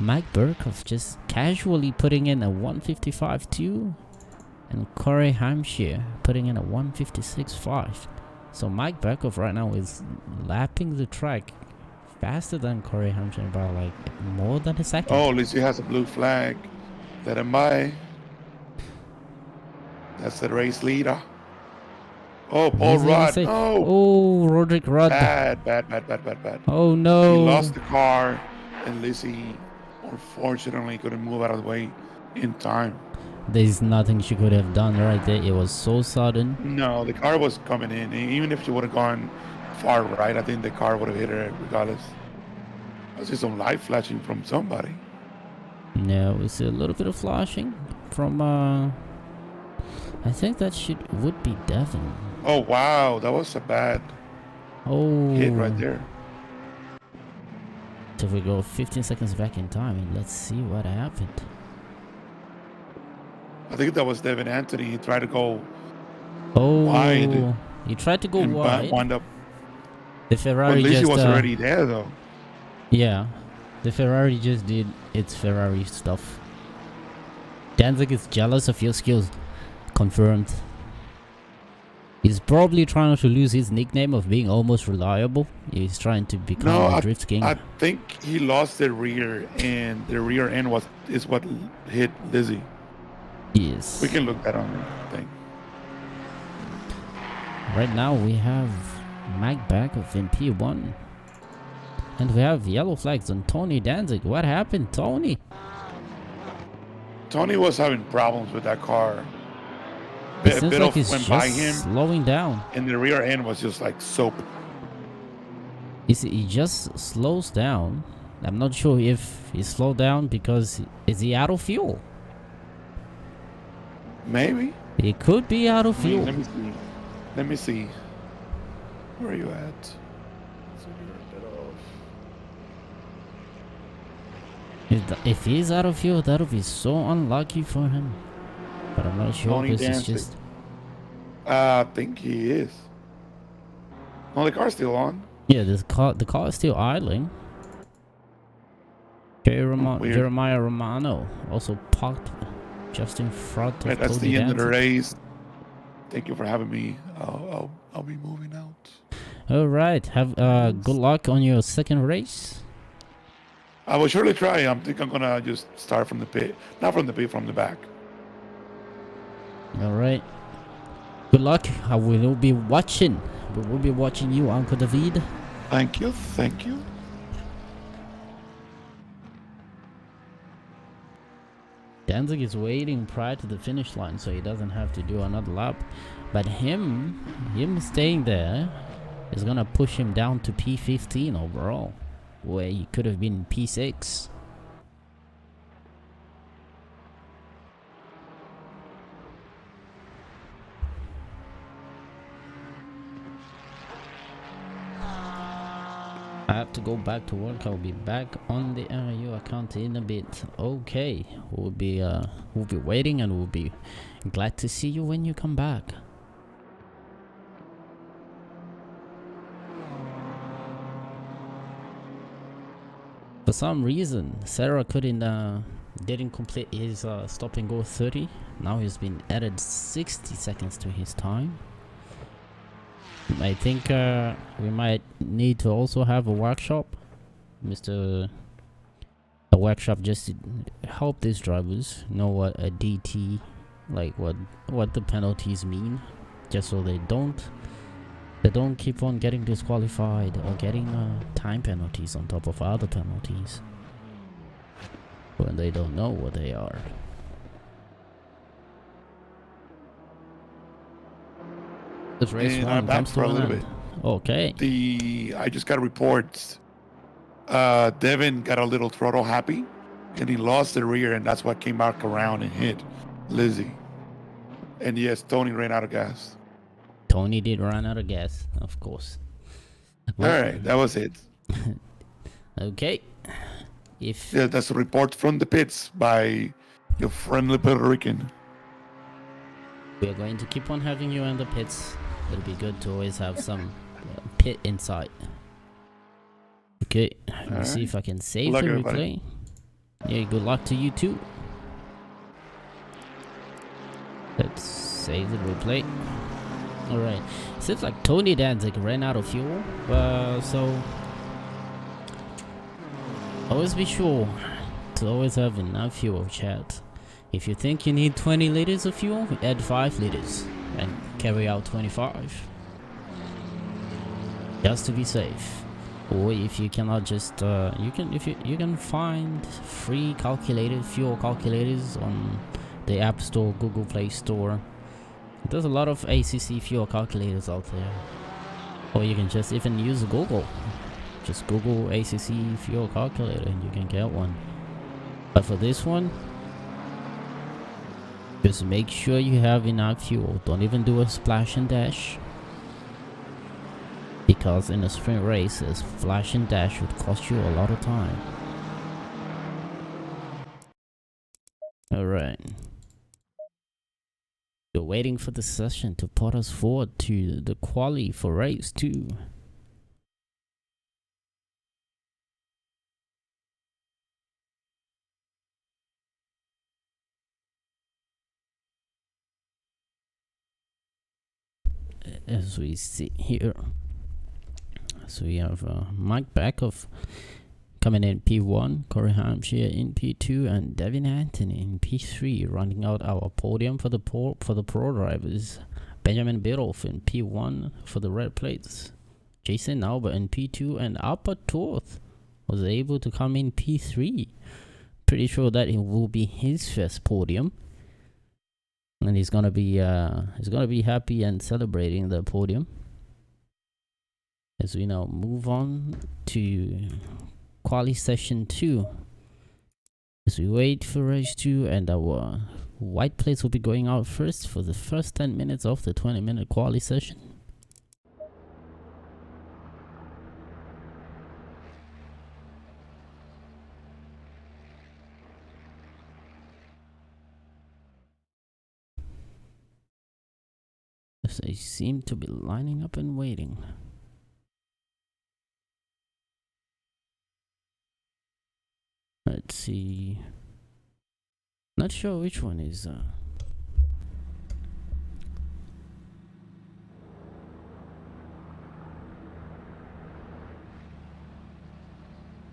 Mike Burkhoff just casually putting in a 155.2, and Corey Hampshire putting in a 156.5. So Mike Burkhoff right now is lapping the track faster than Corey Hampshire by like more than a second. Oh, at least he has a blue flag. Let him by. That's the race leader. Oh, Paul Rudd. No. Oh, Roderick Rudd. Bad. Oh no. He lost the car, and Lizzie unfortunately couldn't move out of the way in time. There's nothing she could have done right there. It was so sudden. No, the car was coming in. Even if she would have gone far right, I think the car would have hit her regardless. I see some light flashing from somebody. No, we see a little bit of flashing from I think that would be Devin. Oh wow, that was a bad hit right there. So we go 15 seconds back in time and let's see what happened. I think that was Devin Anthony. He tried to go wide. He tried to go and wide. Wound up. The Ferrari But Lizzie just was already there though. Yeah, the Ferrari just did its Ferrari stuff. Danzig is jealous of your skills. Confirmed. He's probably trying not to lose his nickname of being almost reliable. He's trying to become a drift king. I think he lost the rear, and the rear end is what hit Lizzie. Yes. We can look that on the thing. Right now we have Mike Burkhoff in P1. And we have yellow flags on Tony Danzig. What happened, Tony? Tony was having problems with that car. It seems like he's went by just him, slowing down. and the rear end was just like soap. He just slows down. I'm not sure if he slowed down because is he out of fuel? Maybe. He could be out of fuel. Let me see. Where are you at? So you're a bit off. If he's out of fuel, that'll be so unlucky for him. But I'm not sure Tony because it's Danzig. just... I think he is. No, the car's still on. Yeah, the car is still idling. Weird. Jeremiah Romano also parked just in front of Right, that's Tony the end of the Danzig. race. Thank you for having me. I'll be moving out. All right. Have good luck on your second race. I will surely try. I think I'm gonna just start from the pit, not from the pit, from the back. All right. Good luck. I will be watching. We will be watching you, Uncle David. Thank you. Thank you. Danzig is waiting prior to the finish line, so he doesn't have to do another lap. But him staying there is gonna push him down to P15 overall, where he could have been P6. I have to go back to work. I'll be back on the RU account in a bit. Okay, we'll be waiting, and we'll be glad to see you when you come back. For some reason, Sarah didn't complete his stop and go 30. Now he's been added 60 seconds to his time. I think we might need to also have a workshop, a workshop just to help these drivers know what a DT, like what the penalties mean, just so they don't keep on getting disqualified or getting time penalties on top of other penalties when they don't know what they are. This race And one I'm back comes for to a an little end. bit. Okay. I just got reports. Devin got a little throttle happy, and he lost the rear, and that's what came back around and hit Lizzie. And yes, Tony ran out of gas. Tony did run out of gas, of course. All right, that was it. Okay. Yeah, that's a report from the pits by your friendly Puerto Rican. We're going to keep on having you in the pits. It'll be good to always have some pit insight. Okay, let me see if I can save the replay. Everybody. Yeah, good luck to you too. Let's save the replay. Alright, seems like Tony Danzig ran out of fuel, so always be sure to always have enough fuel, chat. If you think you need 20 liters of fuel, add 5 liters and carry out 25. Just to be safe. Or if you cannot just you can find free fuel calculators on the App Store, Google Play Store. There's a lot of ACC fuel calculators out there. Or you can just even use Google. Just Google ACC fuel calculator and you can get one. But for this one, just make sure you have enough fuel. Don't even do a splash and dash. Because in a sprint race, a splash and dash would cost you a lot of time. Alright. We're waiting for the session to put us forward to the quali for race 2. As we see here, so we have Mike Backhoff coming in P1, Corey Hampshire in P2, and Devin Anthony in P3, rounding out our podium for the pro drivers. Benjamin Biddulph in P1 for the red plates. Jason Albert in P2, and Albert Torth was able to come in P3. Pretty sure that it will be his first podium. And he's gonna be happy and celebrating the podium. As we now move on to quali session 2. As we wait for race 2, and our white plates will be going out first for the first 10 minutes of the 20-minute quali session. Yes, they seem to be lining up and waiting. Let's see. Not sure which one is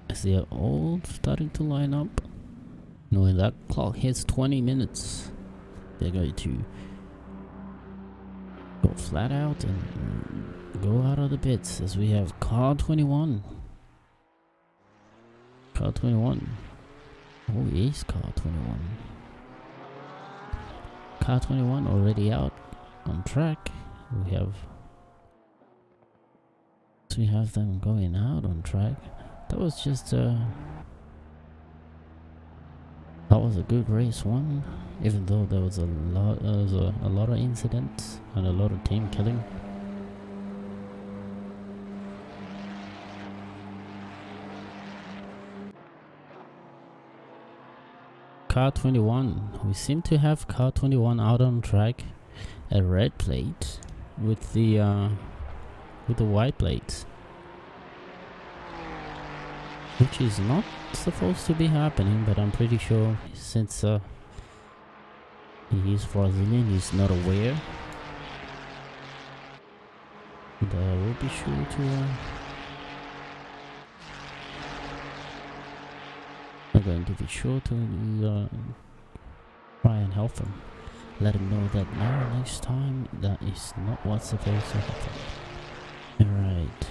as they are all starting to line up. And when that clock hits 20 minutes, they're going to go flat out and go out of the pits, as we have car 21. Car 21. Oh, yes, car 21. Car 21 already out on track. We have them going out on track. That was just that was a good race one, even though there was a lot of incidents and a lot of team killing. Car 21. We seem to have car 21 out on track, a red plate with the white plate, which is not supposed to be happening, but I'm pretty sure since he is Brazilian, he's not aware. And we'll be sure to I'm going to be sure to try and help him, let him know that no, next time that is not what's supposed to happen. Alright.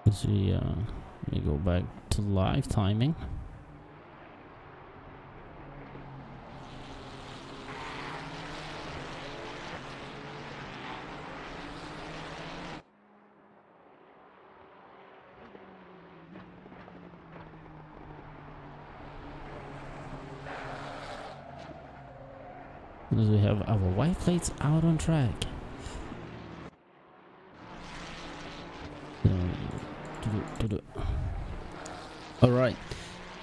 As we go back to live timing. As we have our white plates out on track. Alright,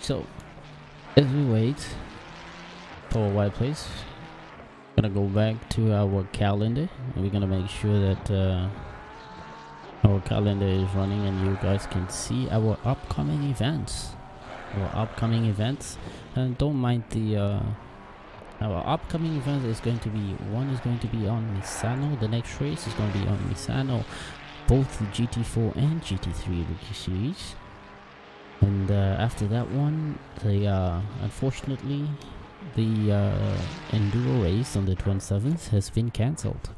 so as we wait for our white plates, gonna go back to our calendar and we're gonna make sure that our calendar is running and you guys can see our upcoming events. And don't mind the our upcoming event is going to be, one is going to be on Misano. The next race is going to be on Misano, both the GT4 and GT3 rookie series. And after that one, unfortunately, the enduro race on the 27th has been cancelled.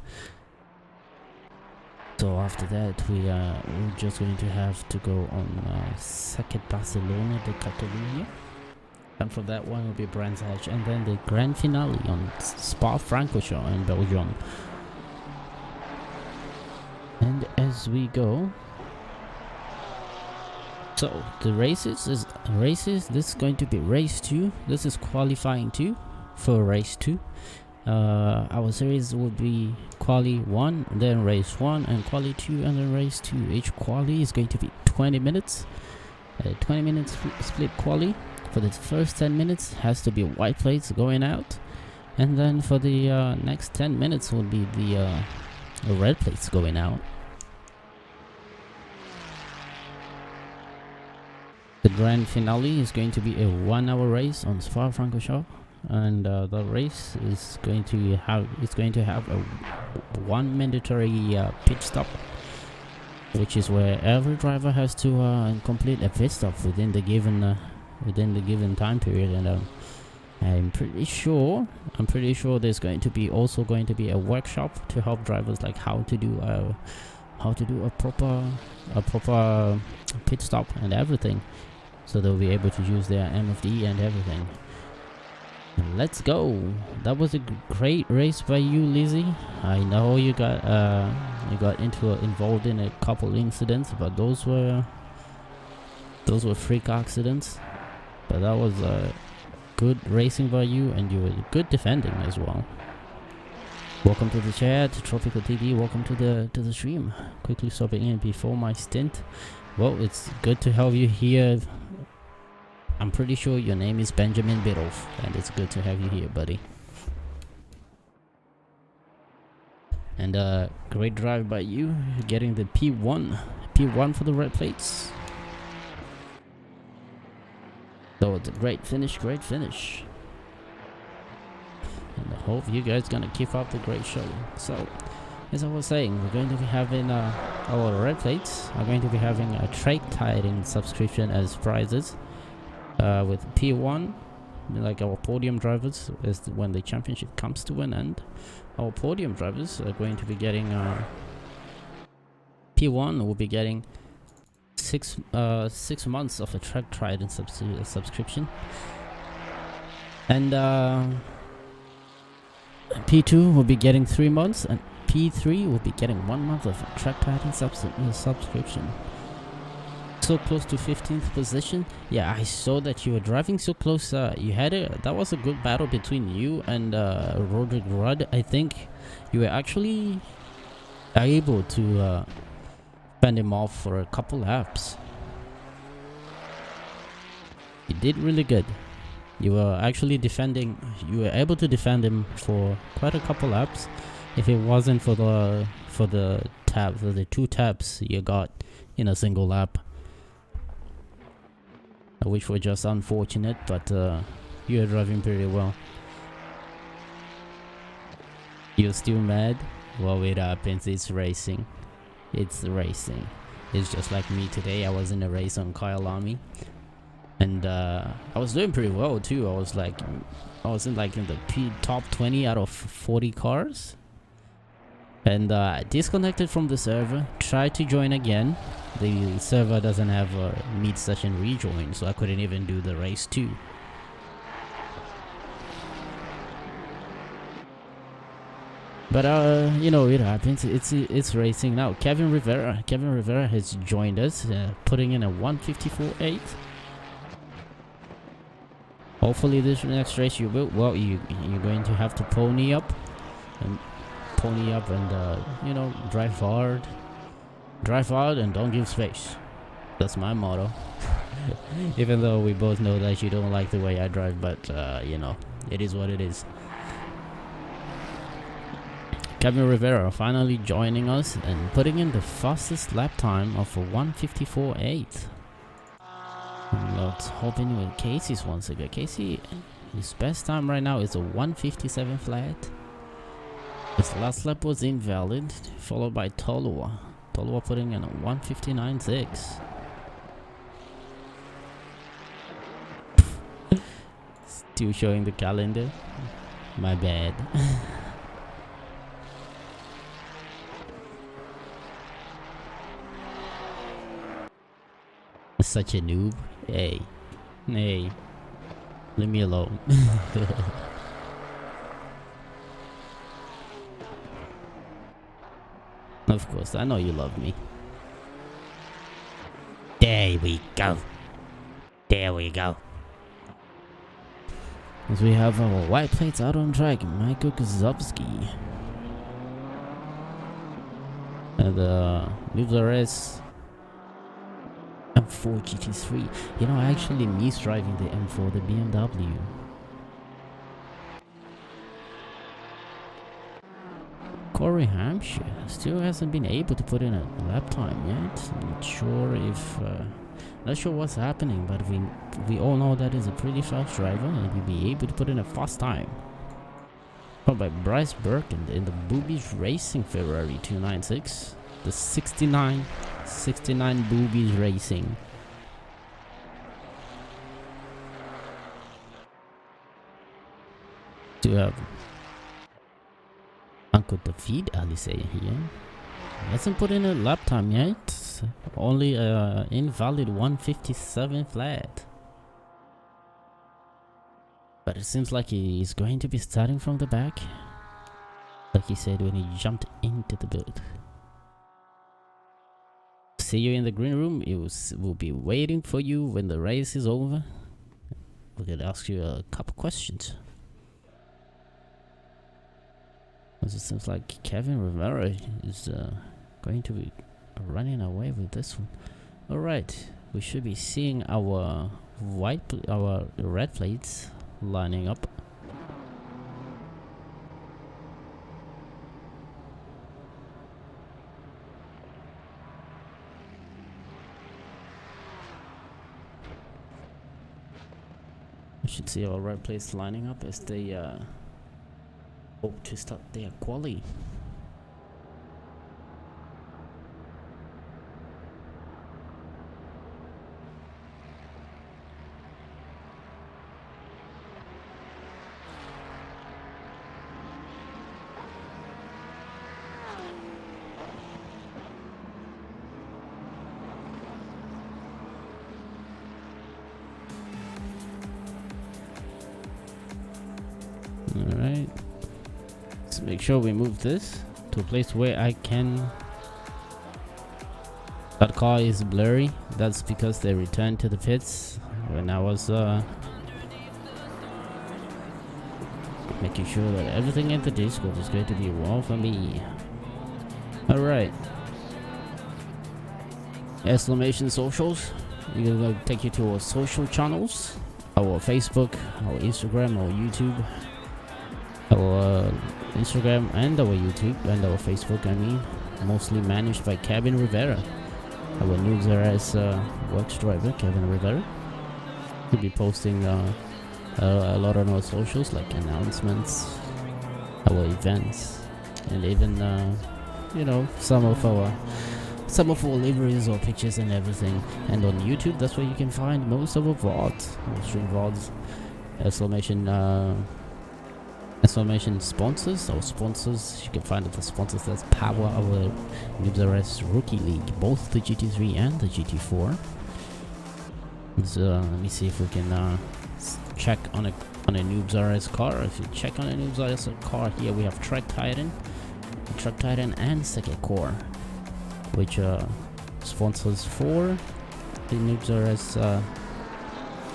So after that, we're just going to have to go on Circuit Barcelona de Catalunya. And for that one will be Brands Hatch, and then the grand finale on Spa-Francorchamps in Belgium. And as we go, so the races, this is going to be race 2. This is qualifying 2 for race 2. Our series would be quali 1, then race 1, and quali 2, and then race 2. Each quali is going to be 20 minutes. 20 minutes split quali. For the first 10 minutes has to be white plates going out, and then for the next 10 minutes will be the red plates going out. The grand finale is going to be a 1-hour race on Spa-Francorchamps, and the race is going to have a one mandatory pit stop, which is where every driver has to complete a pit stop within the given time period. And I'm pretty sure there's going to be a workshop to help drivers, like how to do a proper pit stop and everything, so they'll be able to use their MFD and everything. And let's go. That was a great race by you, Lizzie. I know you got involved in a couple incidents, but those were freak accidents. But that was good racing by you, and you were good defending as well. Welcome to the chat, Tropical TD. Welcome to the stream. Quickly stopping in before my stint. Well, it's good to have you here. I'm pretty sure your name is Benjamin Biddulph, and it's good to have you here, buddy. And great drive by you, getting the P1 for the red plates. So it's a great finish. And I hope you guys gonna keep up the great show. So, as I was saying, we're going to be having our red plates are going to be having a trade tiding subscription as prizes. With P1, like our podium drivers, is when the championship comes to an end. Our podium drivers are going to be getting P1 will be getting 6 months of a track trident subscription, and P2 will be getting 3 months, and P3 will be getting 1 month of a track trident subscription. So close to 15th position. Yeah, I saw that you were driving so close. That was a good battle between you and Roderick Rudd. I think you were actually able to fend him off for a couple laps. You did really good. You were actually you were able to defend him for quite a couple laps. If it wasn't for the two taps you got in a single lap, which were just unfortunate, but you are driving pretty well. You're still mad? Well, it happens. It's racing. It's racing. It's just like me today. I was in a race on Kyalami, and I was doing pretty well too. I was in the top 20 out of 40 cars, and disconnected from the server. Tried to join again. The server doesn't have a meet session rejoin, so I couldn't even do the race too. But you know, it happens. It's racing now. Kevin Rivera has joined us, putting in a 154.8. Hopefully this next race you will. Well, you're going to have to pony up and you know, drive hard and don't give space. That's my motto. Even though we both know that you don't like the way I drive, but you know, it is what it is. Kevin Rivera finally joining us and putting in the fastest lap time of a 154.8. Let's hop in with Casey's once again. Casey, his best time right now is a 157 flat. His last lap was invalid, followed by Tolua. Tolua putting in a 159.6. Still showing the calendar. My bad. Such a noob. Hey, leave me alone. Of course, I know you love me. There we go. As we have our white plates out on track, Michael Kozubski. And leave the rest. M4 GT3. You know, I actually miss driving the M4, the BMW. Corey Hampshire still hasn't been able to put in a lap time yet. Not sure what's happening, but we all know that he's a pretty fast driver and he'll be able to put in a fast time. Followed by Bryce Birkin in the Boobies Racing Ferrari 296. The 69 Boobies Racing. To have Uncle David Alice here. He hasn't put in a lap time yet. Only invalid 157 flat. But it seems like he's going to be starting from the back, like he said when he jumped into the build. See you in the green room. We'll be waiting for you when the race is over. We could ask you a couple questions. It seems like Kevin Rivera is going to be running away with this one. Alright, we should be seeing our our red plates lining up. We should see our red plates lining up as they hope to start their quali. Alright, let's make sure we move this to a place where I can. That car is blurry. That's because they returned to the pits when I was making sure that everything in the Discord is going to be well for me. Alright, exclamation socials. We're going to take you to our social channels, our Facebook, our Instagram, our YouTube. Our Instagram and our YouTube and our Facebook, I mean, mostly managed by Kevin Rivera. Our news as works driver, Kevin Rivera. We'll be posting a lot on our socials, like announcements, our events, and even you know, some of our liveries or pictures and everything. And on YouTube, that's where you can find most of our VODs, our stream VODs. Exclamation sponsors. Our sponsors, you can find the sponsors that power our Noobs RS Rookie League, both the GT3 and the GT4. So let me see if we can check on a Noobs RS car. If you check on a Noobs RS car, here we have Truck Titan and Second Core, which sponsors for the Noobs RS,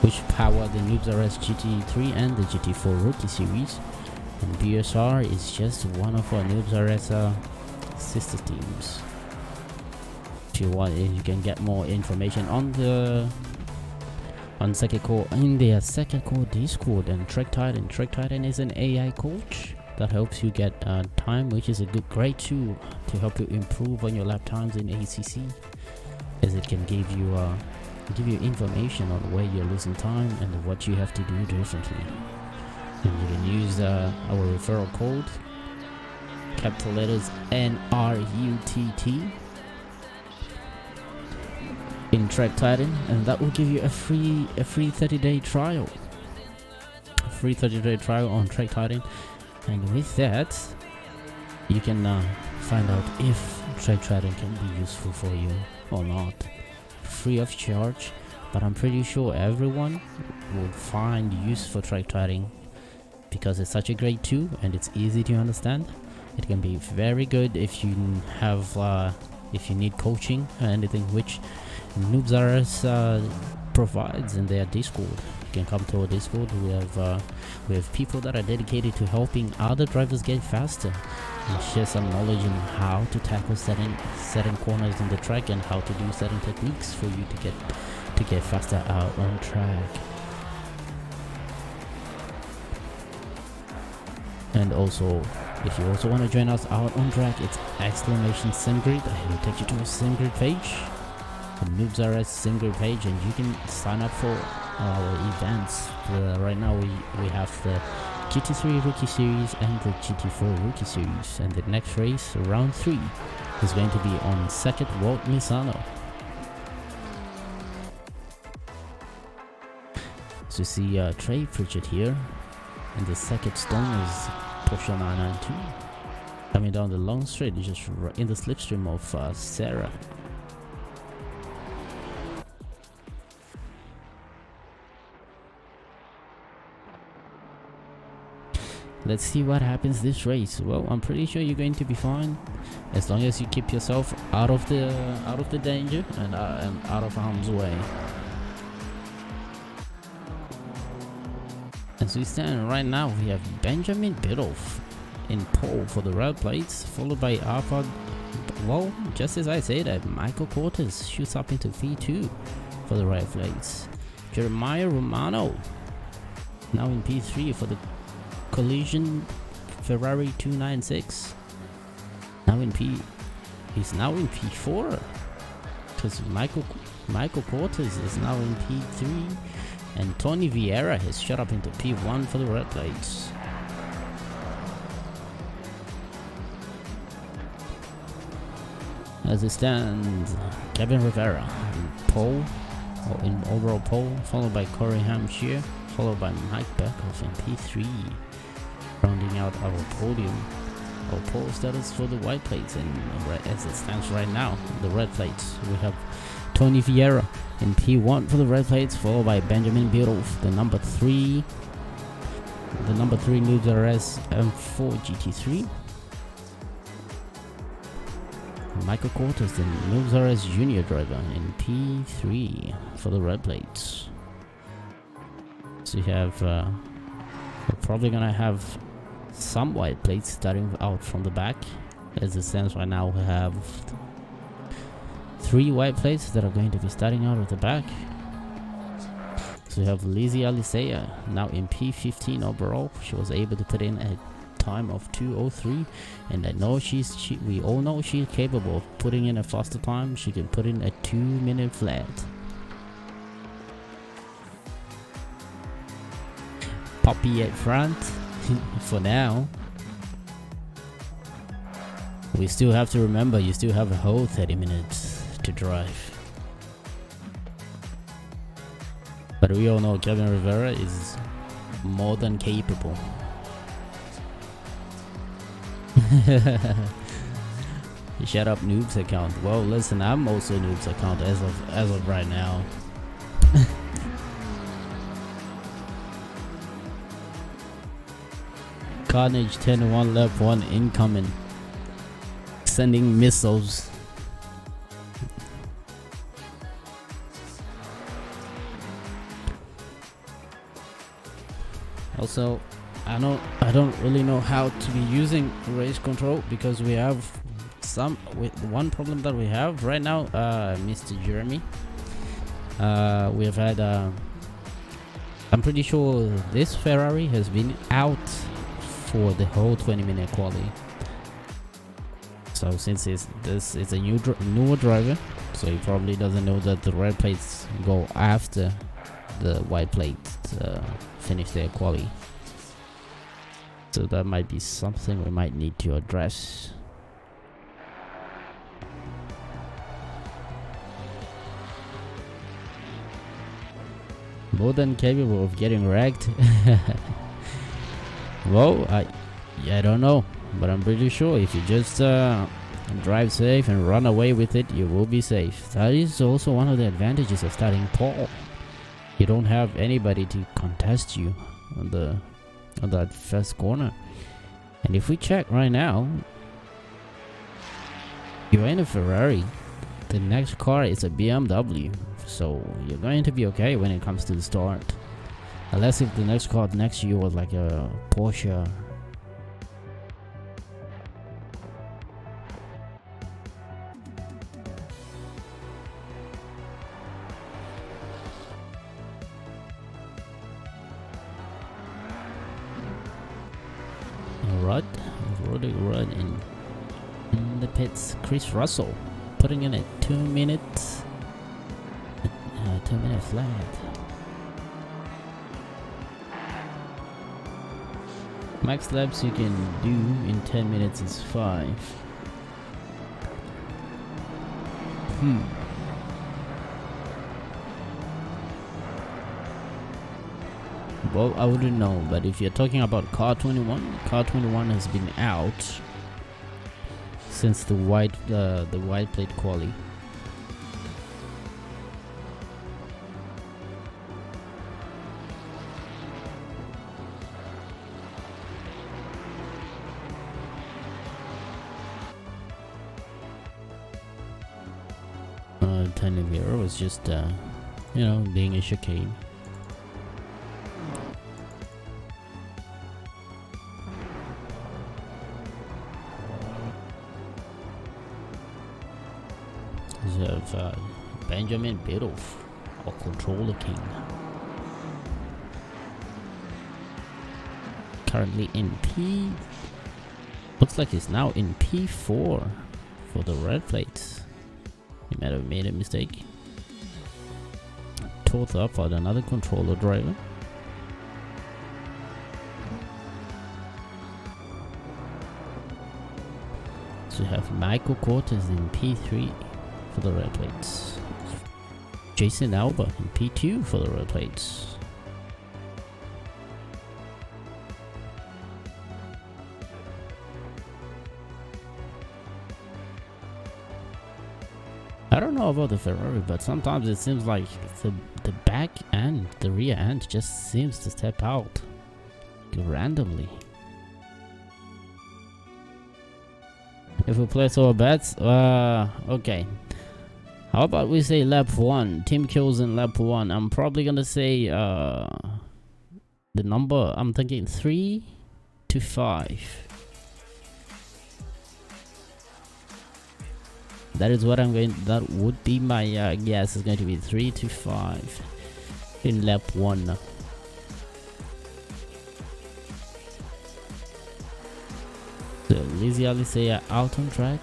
which power the Noobs RS GT3 and the GT4 Rookie Series. And BSR is just one of our Noobs RS sister teams. If you want, you can get more information on Second Core in their Second Core Discord. And Trek Titan is an AI coach that helps you get time, which is a great tool to help you improve on your lap times in ACC, as it can give you information on where you're losing time and what you have to do differently. And you can use our referral code, capital letters NRUTT, in Track Titan, and that will give you a free 30-day trial. A free 30-day trial on Track Titan, and with that, you can find out if Track Titan can be useful for you or not, free of charge. But I'm pretty sure everyone will find use for Track Titan, because it's such a great tool and it's easy to understand. It can be very good if you have if you need coaching or anything, which Noobs RS provides in their Discord. You can come to our Discord. We have people that are dedicated to helping other drivers get faster and share some knowledge on how to tackle certain corners in the track and how to do certain techniques for you to get faster out on track. And also, if you also want to join us out on track, it's exclamation SimGrid. I will take you to a SimGrid page, the Noobs RS SimGrid page, and you can sign up for our events. Right now we have the GT3 Rookie Series and the GT4 Rookie Series, and the next race, round 3, is going to be on Second World Misano. So you see Trey Pritchett here, and the second stone is Porsche 992 coming down the long straight, just in the slipstream of Sarah. Let's see what happens this race. Well, I'm pretty sure you're going to be fine as long as you keep yourself out of the danger and out of harm's way. As we stand right now, we have Benjamin Biddulph in pole for the red plates, followed by Alpha. Well, just as I said, Michael Cortez shoots up into P2 for the red plates. Jeremiah Romano now in P3 for the collision Ferrari 296. He's now in P4 because Michael Cortez is now in P3, and Tony Vieira has shot up into P1 for the red plates. As it stands, Kevin Rivera in pole, or in overall pole, followed by Corey Hampshire, followed by Mike Beckhoff in P3, rounding out our podium. Our pole status for the white plates, and as it stands right now, the red plates, we have Tony Vieira in P1 for the red plates, followed by Benjamin Biddulph, the number 3 Noob RS M4 GT3. Michael Cortez, the Noob RS junior driver, in P3 for the red plates. So you have, we're probably gonna have some white plates starting out from the back. As it stands right now, we have 3 white plates that are going to be starting out of the back. So we have Lizzie Alicea now in P15 overall. She was able to put in a time of 2:03, and I know we all know she's capable of putting in a faster time. She can put in a 2-minute flat. Poppy at front for now. We still have to remember, you still have a whole 30 minutes to drive. But we all know Kevin Rivera is more than capable. Shut up, Noob's account. Well, listen, I'm also Noob's account as of right now. Carnage 10-1 left 1 incoming. Sending missiles. Also, I don't really know how to be using race control, because we have one problem that we have right now, Mr. Jeremy. We have had I'm pretty sure this Ferrari has been out for the whole 20-minute quali. So since this is a newer driver, so he probably doesn't know that the red plates go after the white plates finish their quali. So that might be something we might need to address. More than capable of getting wrecked. Well, I don't know, but I'm pretty sure if you just drive safe and run away with it, you will be safe. That is also one of the advantages of starting pole. You don't have anybody to contest you on that first corner. And if we check right now, you're in a Ferrari. The next car is a BMW, so you're going to be okay when it comes to the start. Unless if the next car next to you was like a Porsche. Rod in the pits. Chris Russell putting in a 2-minute flat. Max laps you can do in 10 minutes is 5. Well, I wouldn't know, but if you're talking about car 21 has been out since the white plate quali. Tiny Vera was just being a chicane. of Benjamin Biddulph, or Controller King. Currently in P. Looks like he's now in P4 for the red plates. He might have made a mistake. Taught up for another controller driver. So we have Michael Cortez in P3 for the red plates. Jason Alba in P2 for the red plates. I don't know about the Ferrari, but sometimes it seems like the back and the rear end just seems to step out randomly. If we place our bets, okay. How about we say lap 1? Team kills in lap 1. I'm probably gonna say the number, I'm thinking 3 to 5. That is what I'm going, that would be my guess. Is going to be 3 to 5 in lap 1. So Lizzie Alicea out on track.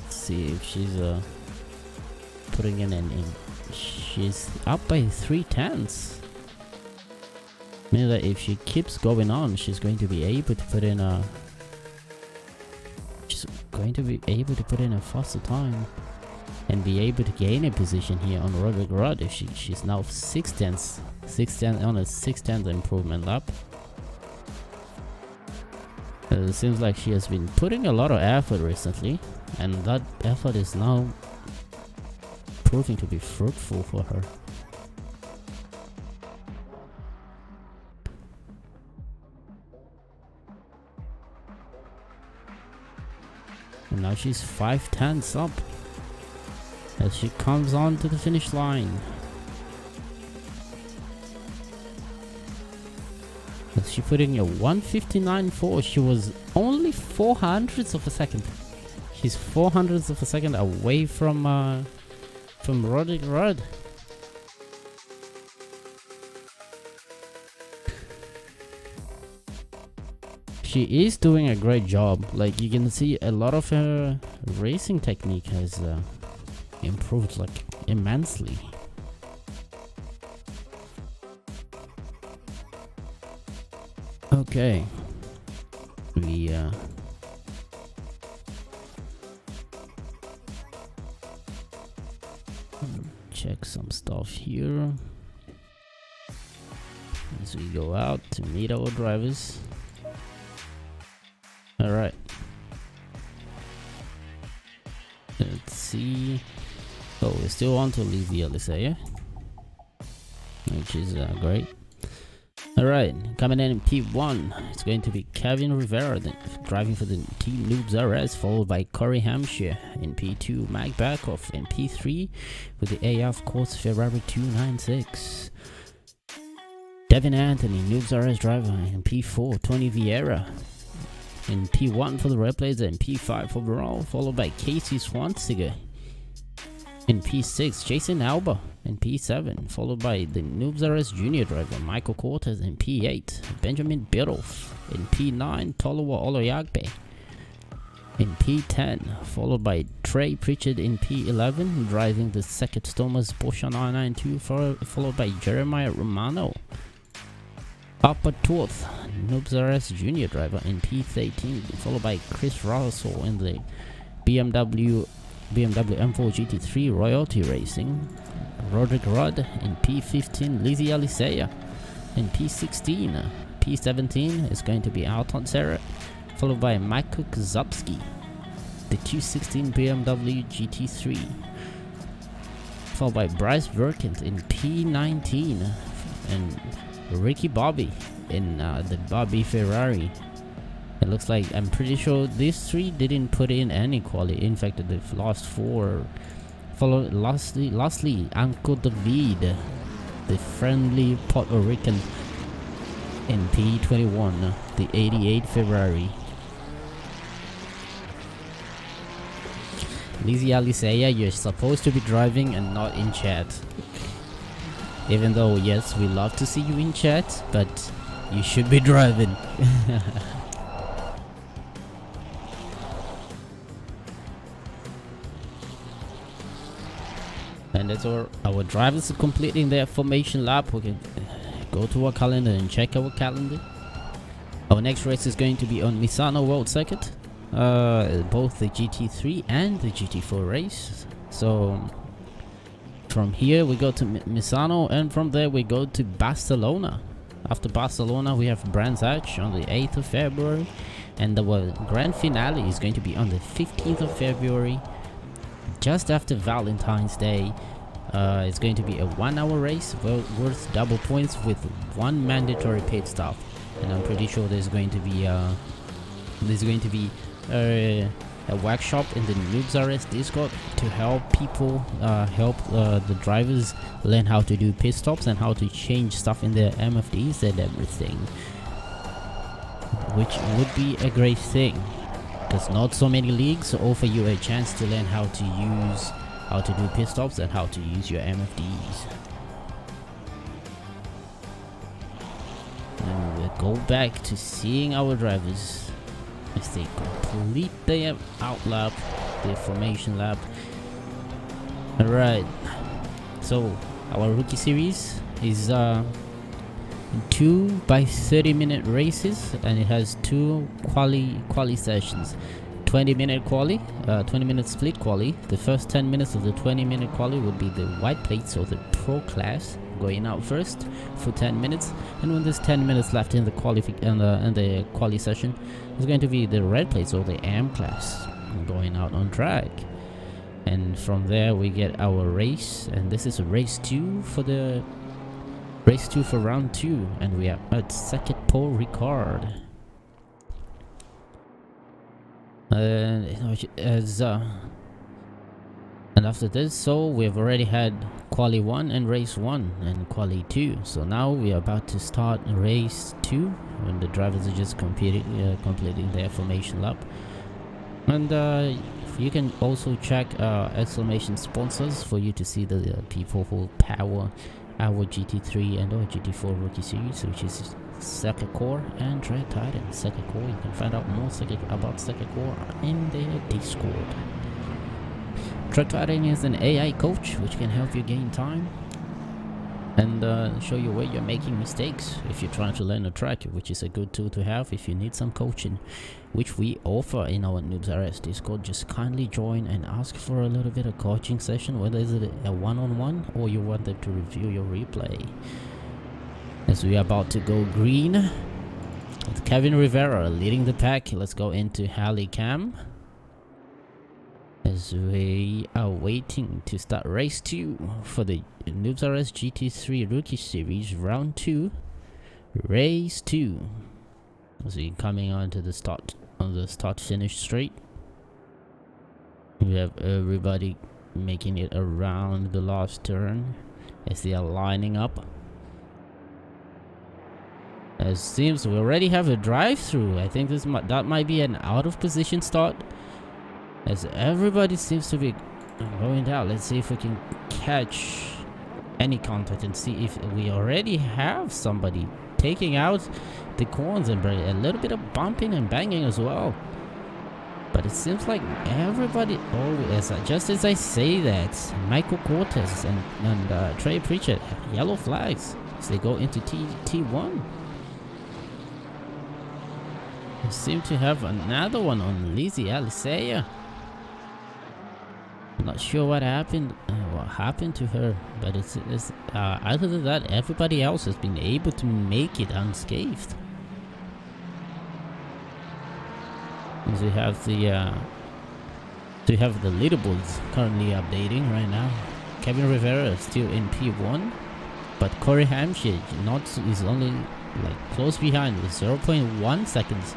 Let's see if she's putting in she's up by 3/10. Meaning that if she keeps going on, she's going to be able to put in a faster time and be able to gain a position here on Roderick Rudd. If she's now 6/10 on a 6/10 improvement lap. It seems like she has been putting a lot of effort recently, and that effort is now proving to be fruitful for her. And now she's 5/10 up as she comes on to the finish line. As she put in a 1:59.4, she was only 400ths of a second. She's 400ths of a second away from Roderick Rudd. She is doing a great job. Like, you can see a lot of her racing technique has improved like immensely. Okay, we check some stuff here as we go out to meet our drivers. All right, let's see. Oh, we're still on to Lizzie Alicea, which is great. Alright, coming in P1, it's going to be Kevin Rivera driving for the Team Noobs RS, followed by Corey Hampshire in P2, Mike Backoff in P3 with the AF Course Ferrari 296. Devin Anthony, Noobs RS driver in P4, Tony Vieira in P1 for the red plates and P5 overall, followed by Casey Swansiger in P6, Jason Alba in P7, followed by the Noobs RS Junior driver Michael Cortez in P8, Benjamin Biddulph in P9, Tolowa Oloyagbe in P10, followed by Trey Pritchard in P11, driving the second Stormers Porsche 992, followed by Jeremiah Romano. Upper 12th, Noobs RS Junior driver in P13, followed by Chris Russell in the BMW M4 GT3 Royalty Racing, Roderick Rudd in P15, Lizzie Alicea in P16, P17 is going to be Alton Serra, followed by Michael Kozubski, the 216 BMW GT3, followed by Bryce Verkent in P19, and Ricky Bobby in the Bobby Ferrari. It looks like, I'm pretty sure these three didn't put in any quality. In fact, they've lost 4. Followed lastly Uncle David, the friendly Puerto Rican in P21, the 88 Ferrari. Lizzie Aliceia, you're supposed to be driving and not in chat. Even though, yes, we love to see you in chat, but you should be driving. And that's our drivers are completing their formation lap. We can go to our calendar and check our calendar. Our next race is going to be on Misano World Circuit. Both the GT3 and the GT4 race. So from here we go to Misano, and from there we go to Barcelona. After Barcelona we have Brands Hatch on the 8th of February, and the grand finale is going to be on the 15th of February, just after Valentine's Day. It's going to be a 1-hour race worth double points with 1 mandatory pit stop, and I'm pretty sure there's going to be a workshop in the Noobs RS Discord to help people, the drivers learn how to do pit stops and how to change stuff in their MFDs and everything, which would be a great thing, because not so many leagues offer you a chance to learn how to do pit stops and how to use your MFDs. And we'll go back to seeing our drivers as they complete their out lap, their formation lap. Alright, so our rookie series is 2 by 30-minute races, and it has 2 quali sessions. 20-minute quali, 20-minute split quali. The first 10 minutes of the 20-minute quali would be the white plates or the pro class going out first for 10 minutes, and when there's 10 minutes left in the quali session, it's going to be the red plates or the AM class going out on track. And from there we get our race, and this is race 2 for round 2, and we are at second pole Ricard. And after this, so we've already had quali 1 and race 1 and quali 2, so now we are about to start race 2 when the drivers are just completing their formation lap. And you can also check exclamation sponsors for you to see the people who power our GT3 and our GT4 rookie series, which is Second Core and Dread Titan. Second Core, you can find out more about Second Core in their Discord. Dread Titan is an AI coach which can help you gain time and show you where you're making mistakes if you're trying to learn a track, which is a good tool to have if you need some coaching, which we offer in our Noobs RS Discord. Just kindly join and ask for a little bit of coaching session, whether it's a one-on-one or you want them to review your replay. As we are about to go green with Kevin Rivera leading the pack, let's go into Halley Cam as we are waiting to start race 2 for the Noobs RS GT3 Rookie Series round 2, race 2. As we coming on to the start finish straight, we have everybody making it around the last turn as they are lining up. It seems we already have a drive-through. I think that might be an out of position start, as everybody seems to be going down. Let's see if we can catch any contact and see if we already have somebody taking out the corns and a little bit of bumping and banging as well. But it seems like everybody, just as I say that, Michael Cortez and Trey Pritchett have yellow flags as they go into T1. We seem to have another one on Lizzie Aliceia. Not sure what happened to her, but it's other than that, everybody else has been able to make it unscathed. As we have the leaderboards currently updating right now. Kevin Rivera is still in P1, but Corey Hampshire is only like close behind with 0.1 seconds.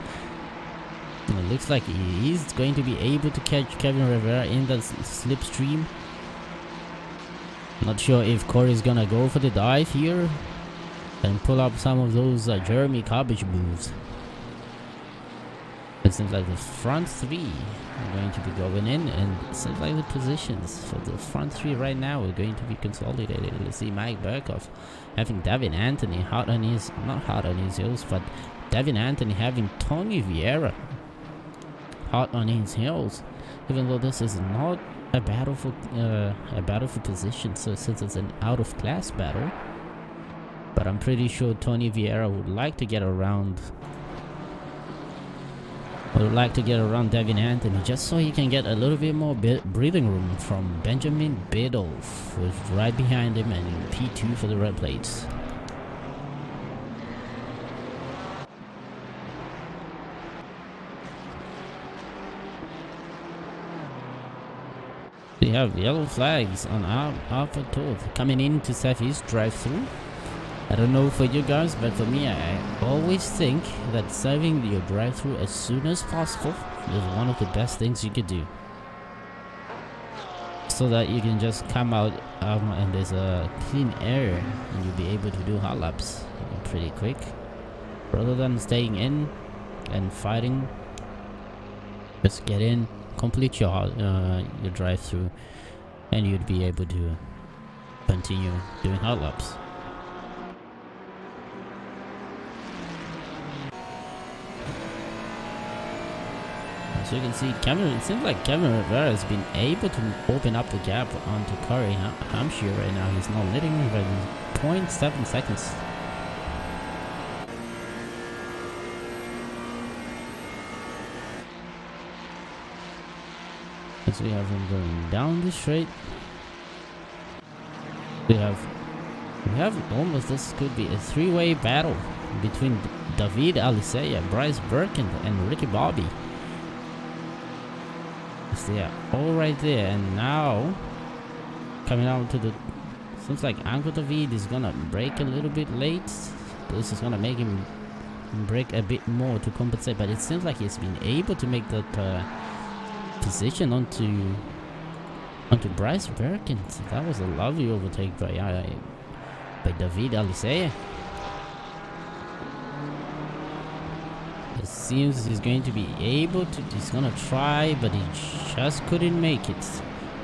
And it looks like he's going to be able to catch Kevin Rivera in the slipstream. Not sure if Corey's gonna go for the dive here and pull up some of those Jeremy Cabbage moves. It seems like the front three are going to be going in, and it seems like the positions for the front three right now are going to be consolidated. Let's see Mike Burkhoff having Devin Anthony not hard on his heels, but Devin Anthony having Tony Vieira hot on his heels. Even though this is not a battle for position, so since it's an out of class battle, but I'm pretty sure Tony Vieira would like to get around. Devin Anthony just so he can get a little bit more breathing room from Benjamin Biddulph, who's right behind him and in P2 for the red plates. We have yellow flags on Alpha Tour coming into Southeast drive-through. I don't know for you guys, but for me, I always think that serving your drive-through as soon as possible is one of the best things you could do. So that you can just come out and there's a clean air and you'll be able to do hot laps pretty quick. Rather than staying in and fighting, just get in, complete your drive-through, and you'd be able to continue doing hot laps. So you can see it seems like Kevin Rivera has been able to open up the gap onto Corey Hampshire right now. He's now leading by 0.7 seconds. So we have him going down the straight. We have almost, this could be a three-way battle between David Alicea, Bryce Birkin, and Ricky Bobby. They are all right there, and now coming out to the, seems like Uncle David is gonna brake a little bit late. This is gonna make him brake a bit more to compensate, but it seems like he's been able to make that position onto Bryce Birkin. So that was a lovely overtake by David Alicea. It seems he's going to be able to, he's gonna try, but he just couldn't make it.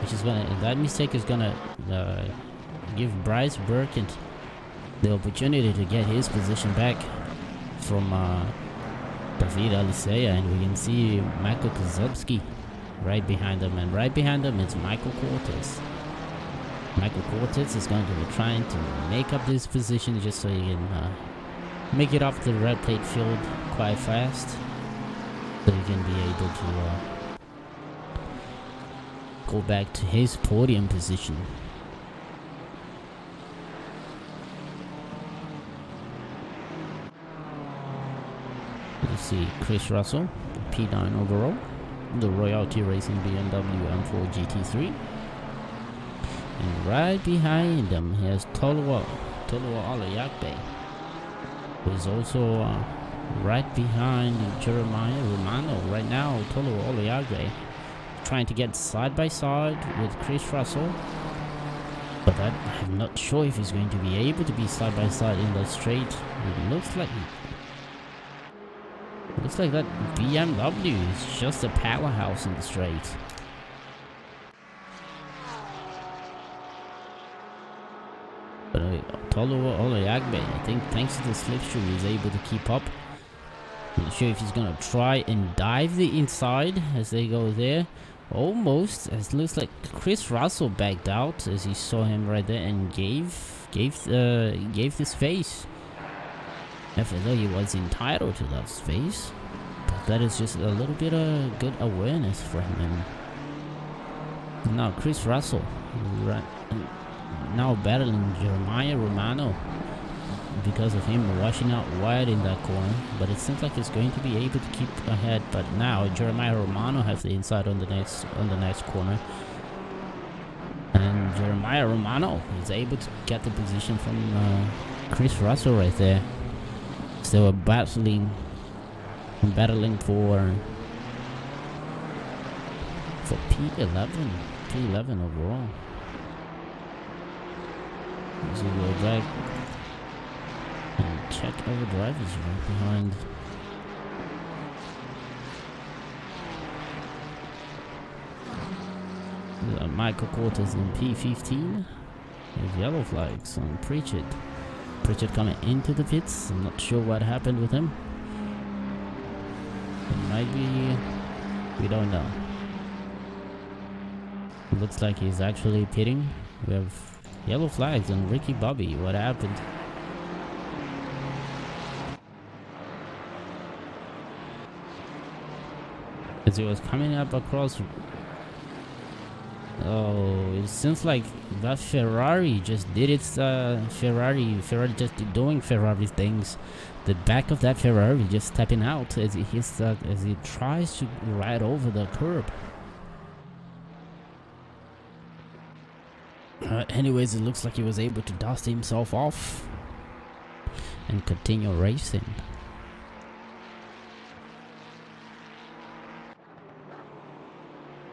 Which is that mistake is gonna give Bryce Birkin the opportunity to get his position back from David Alicea, and we can see Michael Kozubski right behind him, and right behind him it's Michael Cortez. Michael Cortez is going to be trying to make up this position just so he can make it off the red plate field quite fast, so he can be able to go back to his podium position. You see Chris Russell, P9 overall, the Royalty Racing BMW M4 GT3. And right behind him, he has Toluwa Alayakbe, who is also right behind Jeremiah Romano. Right now, Toluwa Alayakbe trying to get side by side with Chris Russell, but I'm not sure if he's going to be able to be side by side in the straight. It looks like that BMW is just a powerhouse in the straight. But Toluwa Alayakbe, I think thanks to the slipstream, he's able to keep up. I'm not sure if he's gonna try and dive the inside as they go there. Almost, as it looks like Chris Russell backed out as he saw him right there and gave the space. Even though he was entitled to that space, but that is just a little bit of good awareness for him. And now Chris Russell, now battling Jeremiah Romano because of him washing out wide in that corner, but it seems like he's going to be able to keep ahead. But now Jeremiah Romano has the inside on the next corner, and Jeremiah Romano is able to get the position from Chris Russell right there. So we're battling for P11 overall. So we'll go back and check our drivers right behind Michael Cortez in P15 with yellow flags on Pritchard. Pritchard coming into the pits. I'm not sure what happened with him. It might be, we don't know. It looks like he's actually pitting. We have yellow flags on Ricky Bobby. What happened? As he was coming up across. Oh, it seems like that Ferrari just did its Ferrari just doing Ferrari things. The back of that Ferrari just stepping out as he tries to ride over the curb. Anyways, it looks like he was able to dust himself off and continue racing.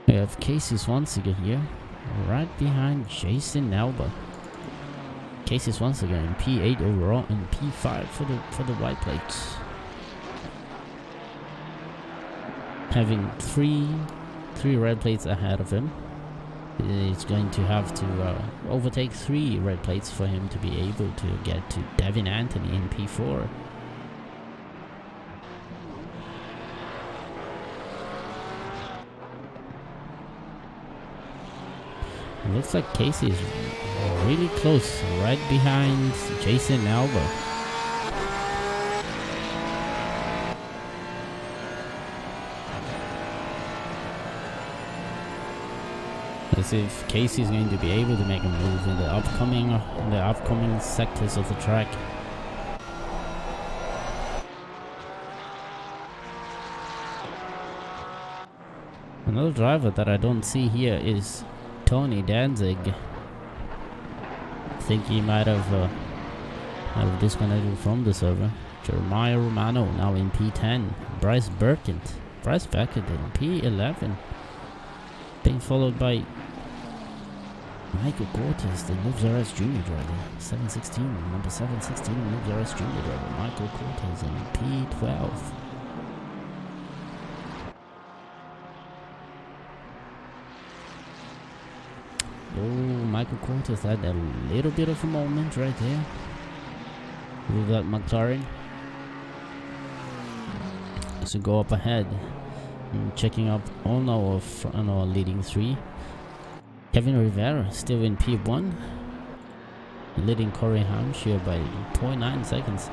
We have Casey Swansiger here, right behind Jason Alba. Casey Swansiger in P8 overall and P5 for the white plates. Having three red plates ahead of him. He's going to have to overtake 3 red plates for him to be able to get to Devin Anthony in P4. It looks like Casey is really close, right behind Jason Alba. Let's see if Casey is going to be able to make a move in the upcoming sectors of the track. Another driver that I don't see here is Tony Danzig. I think he might have disconnected from the server. Jeremiah Romano now in P10. Bryce Beckett in P11. Being followed by Michael Cortez, the Nubzaras Junior driver. 716, number 716, Nubzaras Junior driver. Michael Cortez in P12. Oh, Michael Cortez had a little bit of a moment right there with that McLaren. So go up ahead and checking up Ono of Ono leading 3. Kevin Rivera still in P1, leading Corey Hampshire by 0.9 seconds.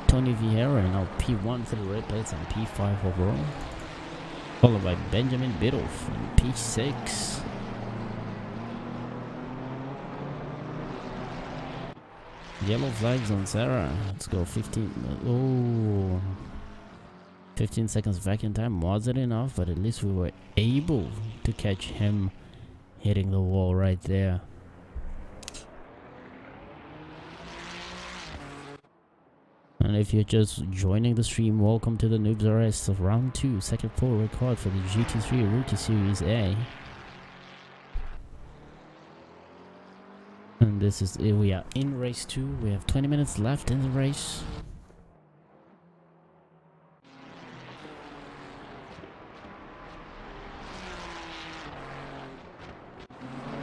Tony Vieira now P1 for the red plates and P5 overall. Followed by Benjamin Biddulph in P6. Yellow flags on Sarah. Let's go 15. 15 seconds vacuum time wasn't enough, but at least we were able to catch him hitting the wall right there. And if you're just joining the stream, welcome to the Noobs Arrest of round 2, second pole record for the GT3 Rookie Series A. And this is we are in race 2. We have 20 minutes left in the race.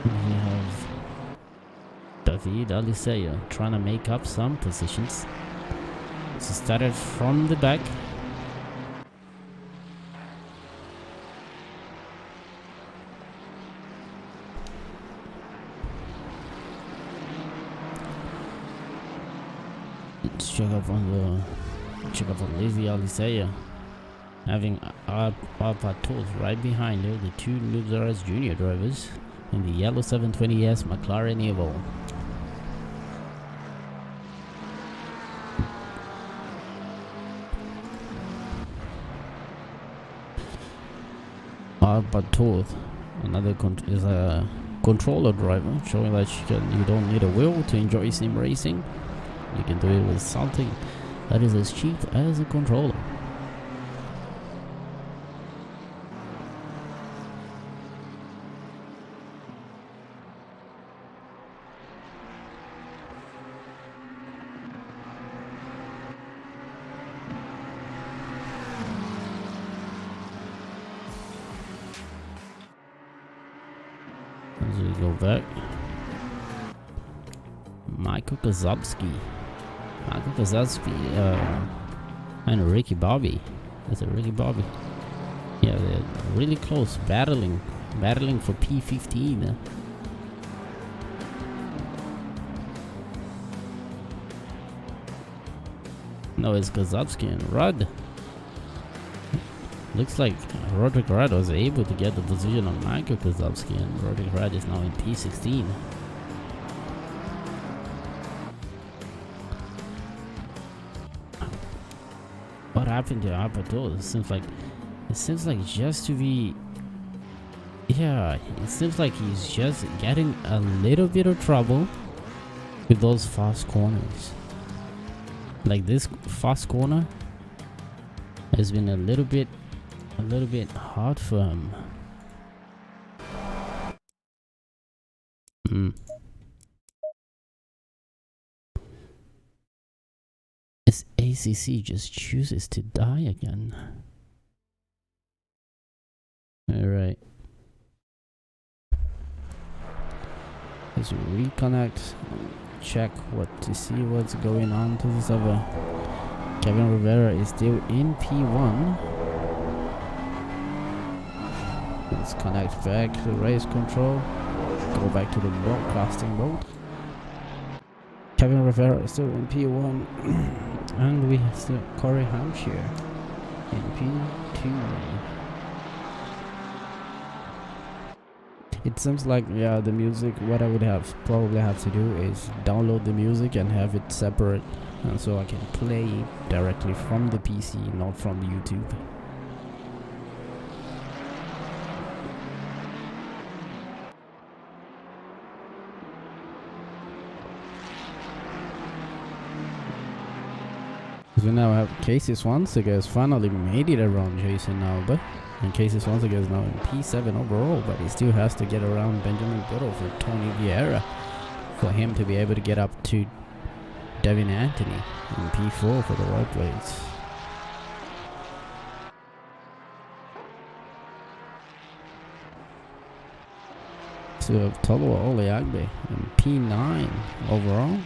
And we have David Aliseya trying to make up some positions. So started from the back. Let's check up on Lizzie Aliseya, having Patos right behind her, the 2 Nubzaras Junior drivers in the yellow 720S McLaren Evo. Patos, another is a controller driver, showing that you don't need a wheel to enjoy sim racing. You can do it with something that is as cheap as a controller. As we go back, Michael Kozubski, and Ricky Bobby. That's a Ricky Bobby. Yeah, they're really close, battling for P15. No, it's Kozubski and Rudd. Looks like Roderick Rudd was able to get the position of Michael Kozubski, and Roderick Rudd is now in P16. What happened to Apato? It seems like just to be, yeah, it seems like he's just getting a little bit of trouble with those fast corners. Like this fast corner has been a little bit hard for him. This ACC just chooses to die again. Alright. Let's reconnect. Check to see what's going on to the server. Kevin Rivera is still in P1. Let's connect back to race control. Go back to the broadcasting mode. Kevin Rivera is still in P1. And we have still Corey Hampshire in P2. It seems like, yeah, the music, what I would probably have to do is download the music and have it separate, and so I can play directly from the PC, not from YouTube. So now I have Casey Swanseger has finally made it around Jason Alba. And Casey Swanseger is now in P7 overall, but he still has to get around Benjamin Buttle for Tony Vieira for him to be able to get up to Devin Anthony in P4 for the white blades. So we have Tolo Oleagbe in P9 overall,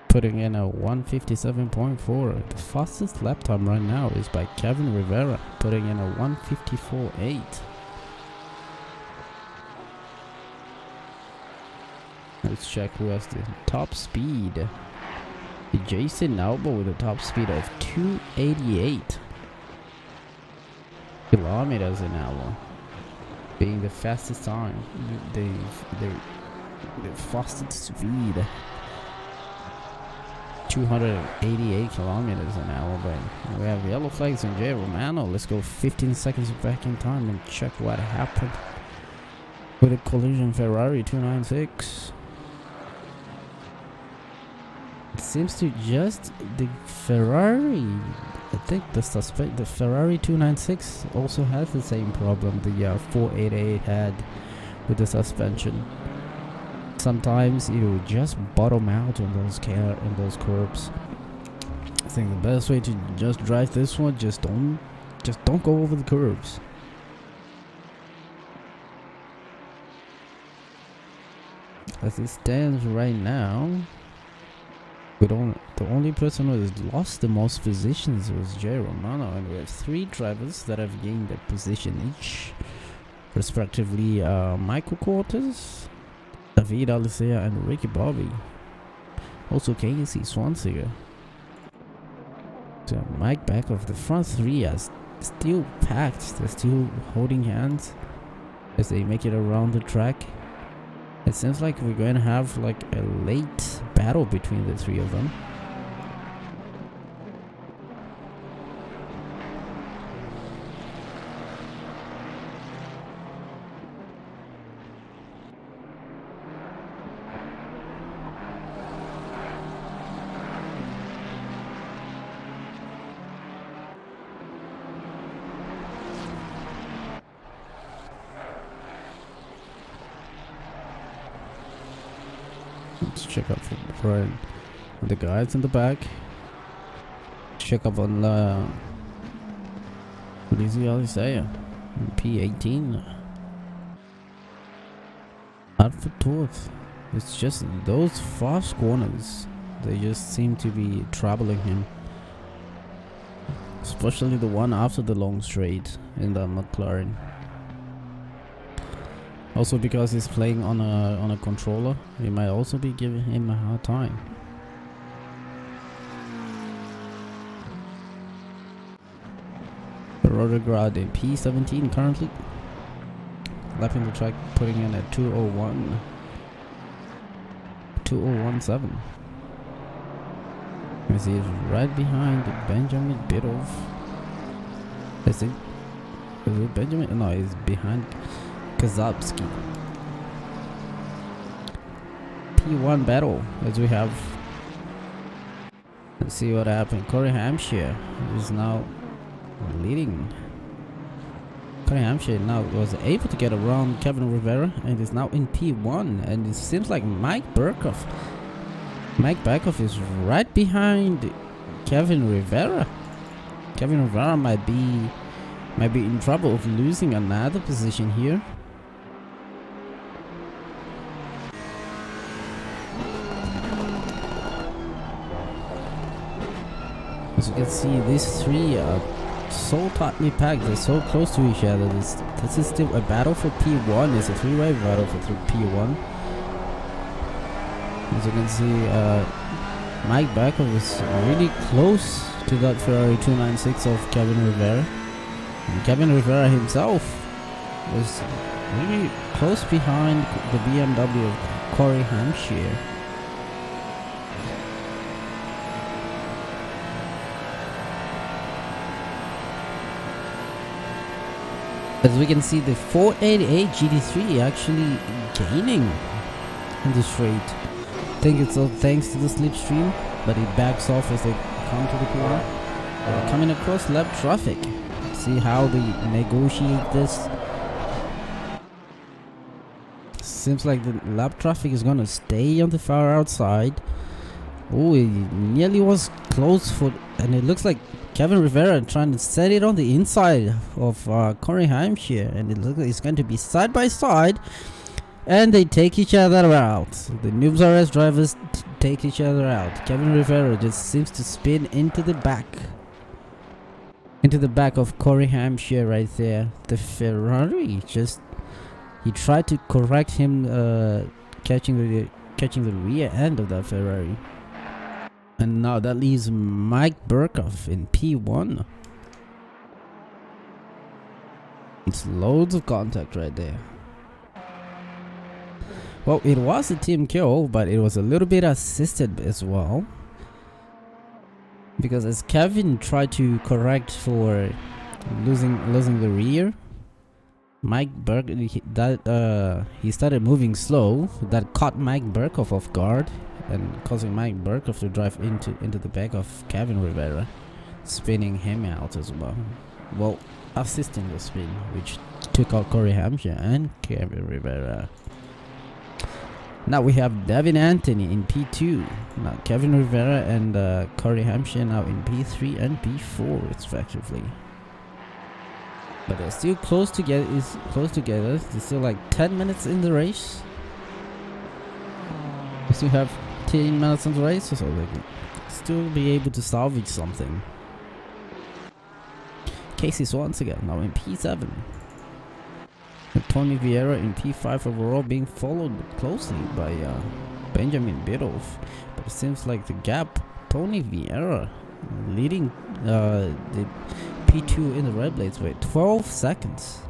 putting in a 157.4. The fastest lap time right now is by Kevin Rivera, putting in a 154.8. Let's check who has the top speed. Jason Alba with a top speed of 288 kilometers an hour, being the fastest time, the fastest speed. 288 kilometers an hour, but we have yellow flags on Jay Romano. Let's go 15 seconds back in time and check what happened with a collision Ferrari 296. It seems to just the Ferrari, I think the Ferrari 296 also has the same problem the 488 had with the suspension. Sometimes it will just bottom out on those curbs. I think the best way to just drive this one, just don't go over the curbs. As it stands right now, the only person who has lost the most positions was Jay Romano, and we have 3 drivers that have gained a position each, respectively Michael Quarters, David Alicia, and Ricky Bobby. Also Casey Swanseger. So Mike back of the front 3 are still packed. They're still holding hands as they make it around the track. It seems like we're going to have like a late battle between the 3 of them. Let's check up for the guys in the back. Check up on Lizzie Alisaya, P18. hard for Toth. It's just those fast corners. They just seem to be troubling him. Especially the one after the long straight in the McLaren. Also because he's playing on a controller, he might also be giving him a hard time. Rodegrad in P17 currently. Lapping the track, putting in a 2:01. 2:017. You see it's right behind Benjamin Biddulph. Is it Benjamin? No, it's behind Kazabski. P1 battle as we have. Let's see what happened. Corey Hampshire is now leading. Corey Hampshire now was able to get around Kevin Rivera and is now in P1, and it seems like Mike Burkhoff is right behind Kevin Rivera. Kevin Rivera might be in trouble of losing another position here. As you can see, these three are so tightly packed, they're so close to each other. This is still a battle for P1. It's a three-way battle for P1. As you can see, Mike Burkhoff is really close to that Ferrari 296 of Kevin Rivera. And Kevin Rivera himself was really close behind the BMW of Corey Hampshire. As we can see, the 488 GT3 actually gaining in the straight. I think it's all thanks to the slipstream, but it backs off as they come to the corner. Coming across lap traffic. See how they negotiate this. Seems like the lap traffic is gonna stay on the far outside. Oh, it nearly was close for, and it looks like Kevin Rivera trying to set it on the inside of Corey Hampshire, and it looks like it's going to be side by side, and they take each other out. The Noobs RS drivers take each other out. Kevin Rivera just seems to spin into the back of Corey Hampshire right there. The Ferrari just, he tried to correct him, catching the rear end of that Ferrari. And now that leaves Mike Burkhoff in P1. It's loads of contact right there. Well, it was a team kill, but it was a little bit assisted as well. Because as Kevin tried to correct for losing the rear, Mike Burkhoff, he started moving slow. That caught Mike Burkhoff off guard, and causing Mike Burkhoff to drive into the back of Kevin Rivera, spinning him out as well. Well, assisting the spin, which took out Corey Hampshire and Kevin Rivera. Now we have Devin Anthony in P2. Now Kevin Rivera and Corey Hampshire now in P3 and P4 respectively. But they're still close together. There's still like 10 minutes in the race. We still have 10 minutes in the race, so they can still be able to salvage something. Casey's once again now in P7. And Tony Vieira in P5 overall, being followed closely by Benjamin Biddulph. But it seems like the gap, Tony Vieira leading the P2 in the red blades with 12 seconds.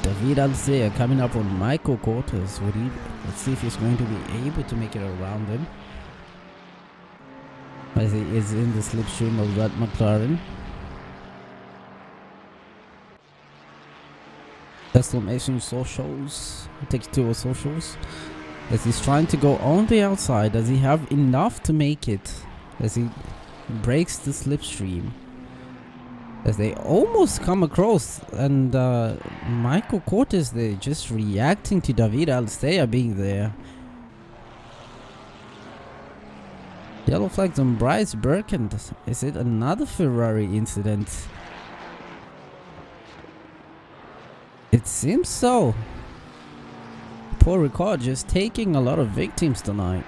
David Alcea coming up on Michael Cortez. Let's see if he's going to be able to make it around him, as he is in the slipstream of that McLaren. Exclamation socials. Takes two of socials. As he's trying to go on the outside. Does he have enough to make it? As he breaks the slipstream. As they almost come across, and Michael Cortez, they're just reacting to David Alcea being there. Yellow flags on Bryce Birkent. Is it another Ferrari incident? It seems so. Poor Ricard just taking a lot of victims tonight.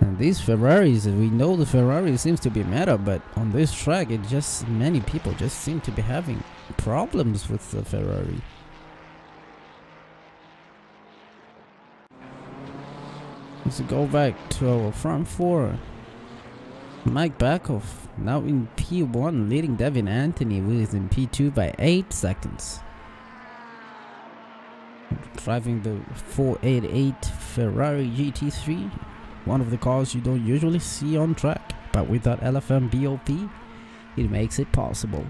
And these Ferraris, we know the Ferrari seems to be meta, but on this track it just, many people just seem to be having problems with the Ferrari. Let's go back to our front four. Mike Backhoff now in P1, leading Devin Anthony, who is in P2 by 8 seconds. Driving the 488 Ferrari GT3, one of the cars you don't usually see on track, but with that LFM BOP, it makes it possible.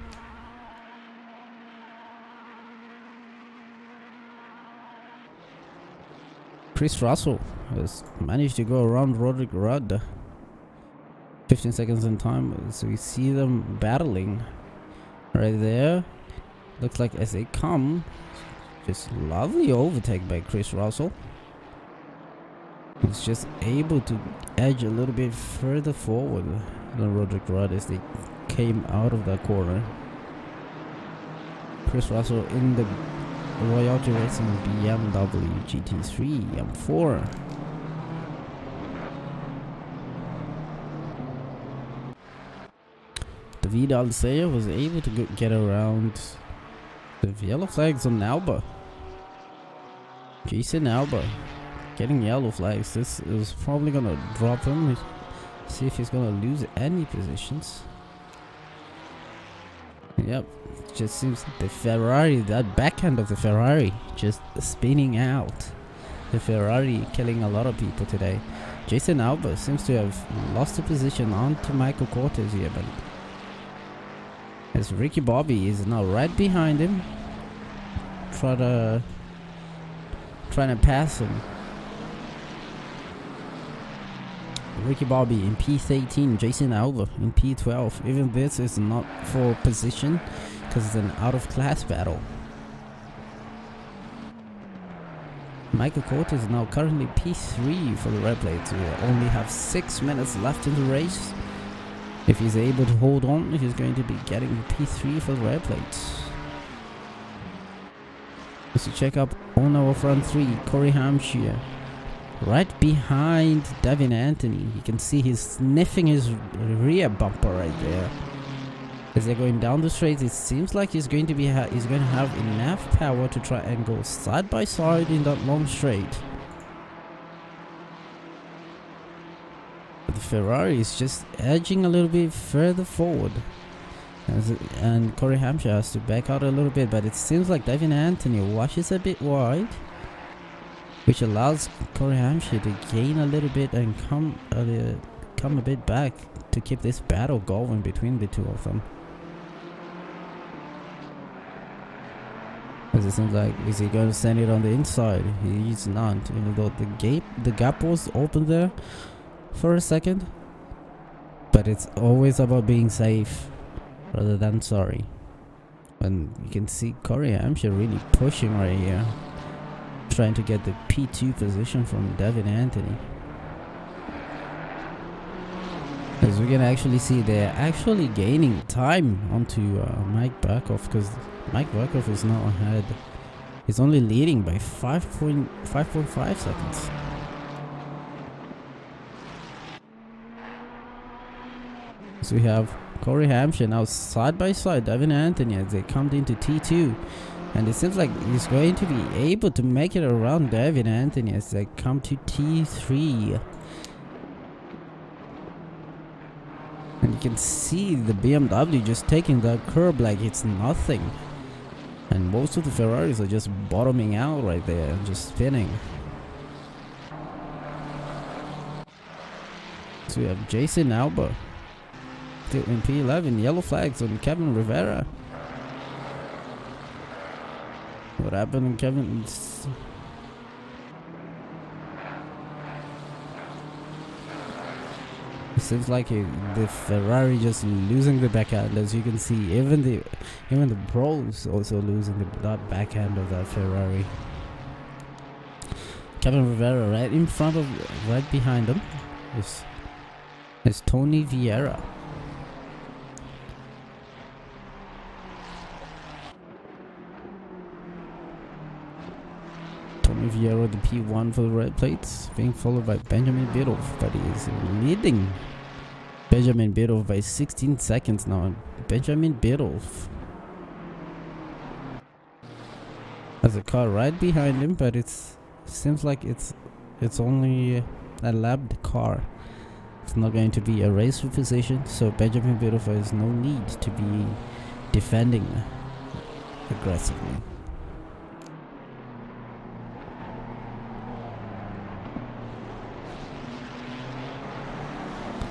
Chris Russell has managed to go around Roderick Rudd. 15 seconds in time, so we see them battling right there. Looks like as they come, just lovely overtake by Chris Russell. He's just able to edge a little bit further forward than Roderick Rudd as they came out of that corner. Chris Russell in the Royalty Racing BMW GT3 M4. David Alcea was able to get around the yellow flags on Alba. Jason Alba getting yellow flags. This is probably gonna drop him. See if he's gonna lose any positions. Yep, just seems the Ferrari, that backhand of the Ferrari just spinning out. The Ferrari killing a lot of people today. Jason Alba seems to have lost the position onto Michael Cortez here, but as Ricky Bobby is now right behind him, trying to pass him. Ricky Bobby in P13, Jason Alba in P12. Even this is not for position because it's an out of class battle. Michael Cortez is now currently P3 for the red plates. We only have 6 minutes left in the race. If he's able to hold on, he's going to be getting P3 for the red plates. Let's check up on our front three. Corey Hampshire right behind Devin Anthony. You can see he's sniffing his rear bumper right there. As they're going down the straight, it seems like he's going to have enough power to try and go side by side in that long straight. But the Ferrari is just edging a little bit further forward. And Corey Hampshire has to back out a little bit, but it seems like Devin Anthony washes a bit wide, which allows Corey Hampshire to gain a little bit and come a bit back to keep this battle going between the two of them. As it seems like, is he going to send it on the inside? He's not, even though the gap was open there for a second. But it's always about being safe rather than sorry. And you can see Corey Hampshire really pushing right here, trying to get the P2 position from Devin Anthony. As we can actually see, they're actually gaining time onto Mike Backhoff, because Mike Backhoff is now ahead. He's only leading by 5.5 seconds. So we have Corey Hampshire now side by side, Devin Anthony, as they come into T2. And it seems like he's going to be able to make it around Devin Anthony as they come to T3. And you can see the BMW just taking that curb like it's nothing. And most of the Ferraris are just bottoming out right there and just spinning. So we have Jason Alba still in P11, yellow flags on Kevin Rivera. What happened in Kevin's? It seems like the Ferrari just losing the backhand. As you can see, even the pros also losing that backhand of that Ferrari. Kevin Rivera right in front of, right behind him is Tony Vieira. Tony Vieira, the P1 for the red plates, being followed by Benjamin Biddulph, but he is leading Benjamin Biddulph by 16 seconds now. Benjamin Biddulph has a car right behind him, but seems like it's only a lapped car. It's not going to be a race for position, so Benjamin Biddulph has no need to be defending aggressively.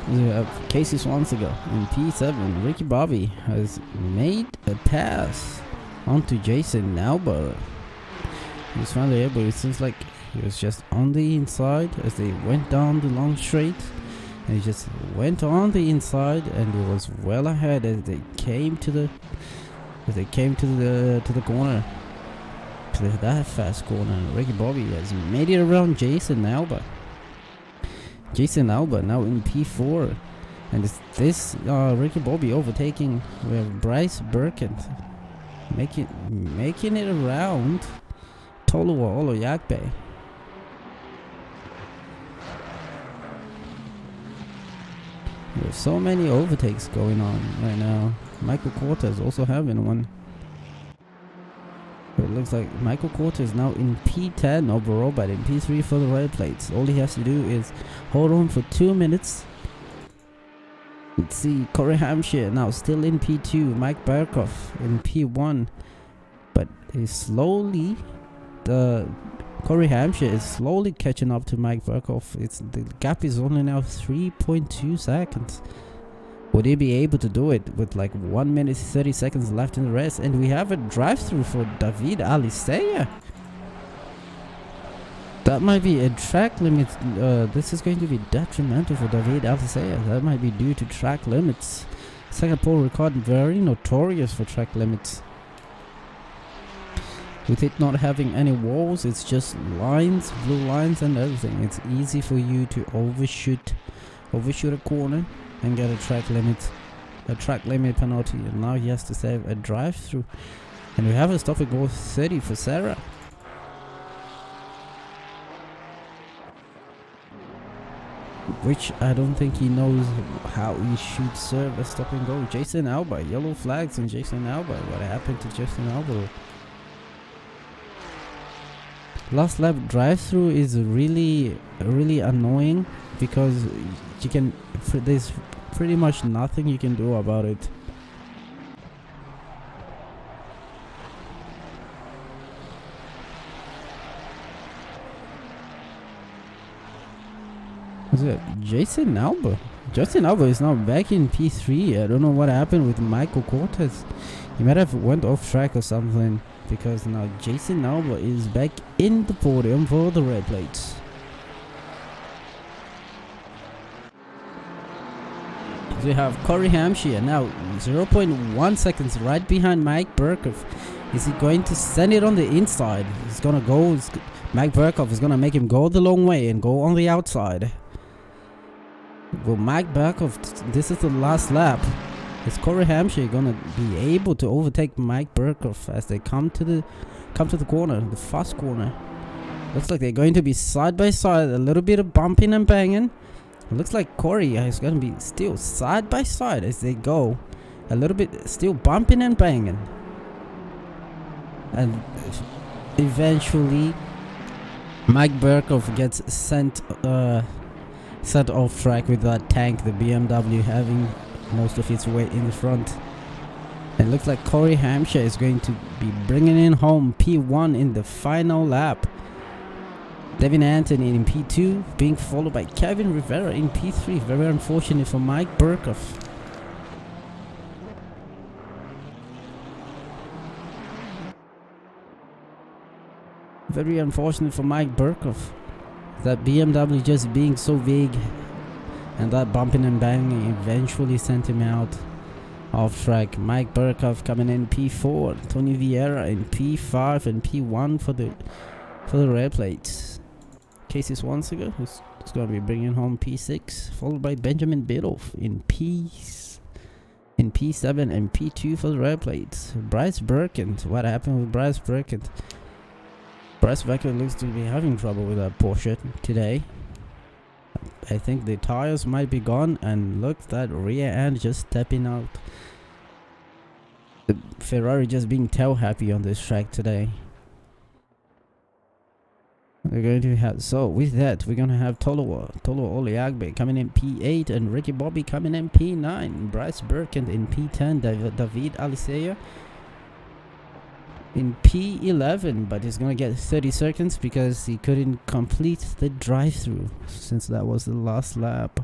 We have Casey Swansega in P7. Ricky Bobby has made a pass onto Jason Nauber. He was finally able. It seems like he was just on the inside as they went down the long straight, and he just went on the inside, and he was well ahead as they came to the corner, to that fast corner. Ricky Bobby has made it around Jason Nauber. Jason Alba now in P4, and this Ricky Bobby overtaking. We have Bryce Birkin making it around Tolua Oloyakbe. There's so many overtakes going on right now. Michael Cortez also having one. It looks like Michael Cortez is now in P10 overall, but in P3 for the red plates. All he has to do is hold on for 2 minutes. Let's see, Corey Hampshire now still in P2. Mike Berkoff in P1, but Corey Hampshire is slowly catching up to Mike Berkoff. The gap is only now 3.2 seconds. Would he be able to do it with like 1 minute 30 seconds left in the race? And we have a drive-through for David Aliceia. That might be a track limit. This is going to be detrimental for David Aliceia. That might be due to track limits. Singapore Ricard very notorious for track limits. With it not having any walls, it's just lines, blue lines and everything. It's easy for you to overshoot a corner and get a track limit penalty, and now he has to save a drive-through, and we have a stop and go 30 for Sarah. Which I don't think he knows how he should serve a stop and go. Jason Alba, yellow flags on Jason Alba. What happened to Jason Alba? Last lap drive-through is really annoying because there's pretty much nothing you can do about it. What's it? Jason Alba. Jason Alba is now back in P3. I don't know what happened with Michael Cortez. He might have went off track or something, because now Jason Alba is back in the podium for the red plates. We have Corey Hampshire now 0.1 seconds right behind Mike Berkoff. Is he going to send it on the inside? He's gonna go. Mike Berkoff is gonna make him go the long way and go on the outside. Well, Mike Berkoff, this is the last lap. Is Corey Hampshire gonna be able to overtake Mike Berkoff as they come to the corner, the fast corner? Looks like they're going to be side by side, a little bit of bumping and banging. It looks like Corey is going to be still side by side as they go. A little bit still bumping and banging. And eventually Mike Berkoff gets sent off track with that tank, the BMW having most of its weight in the front. It looks like Corey Hampshire is going to be bringing in home P1 in the final lap. Devin Anthony in P2, being followed by Kevin Rivera in P3. Very unfortunate for Mike Berkoff. Very unfortunate for Mike Berkoff. That BMW just being so big and that bumping and banging eventually sent him out off track. Mike Berkoff coming in P4. Tony Vieira in P5 and P1 for the red plates. Casey Swansiger, who's going to be bringing home P6, followed by Benjamin Biddulph in P7 and P2 for the red plates. Bryce Birkins, what happened with Bryce Birkins? Bryce Birkins looks to be having trouble with that Porsche today. I think the tires might be gone, and look, that rear end just stepping out. The Ferrari just being tail happy on this track today. We're going to have, so with that, we're going to have Tolo Oliagbe coming in P8 and Ricky Bobby coming in P9. Bryce Birkins in P10, David Aliceia in P11, but he's going to get 30 seconds because he couldn't complete the drive-through since that was the last lap.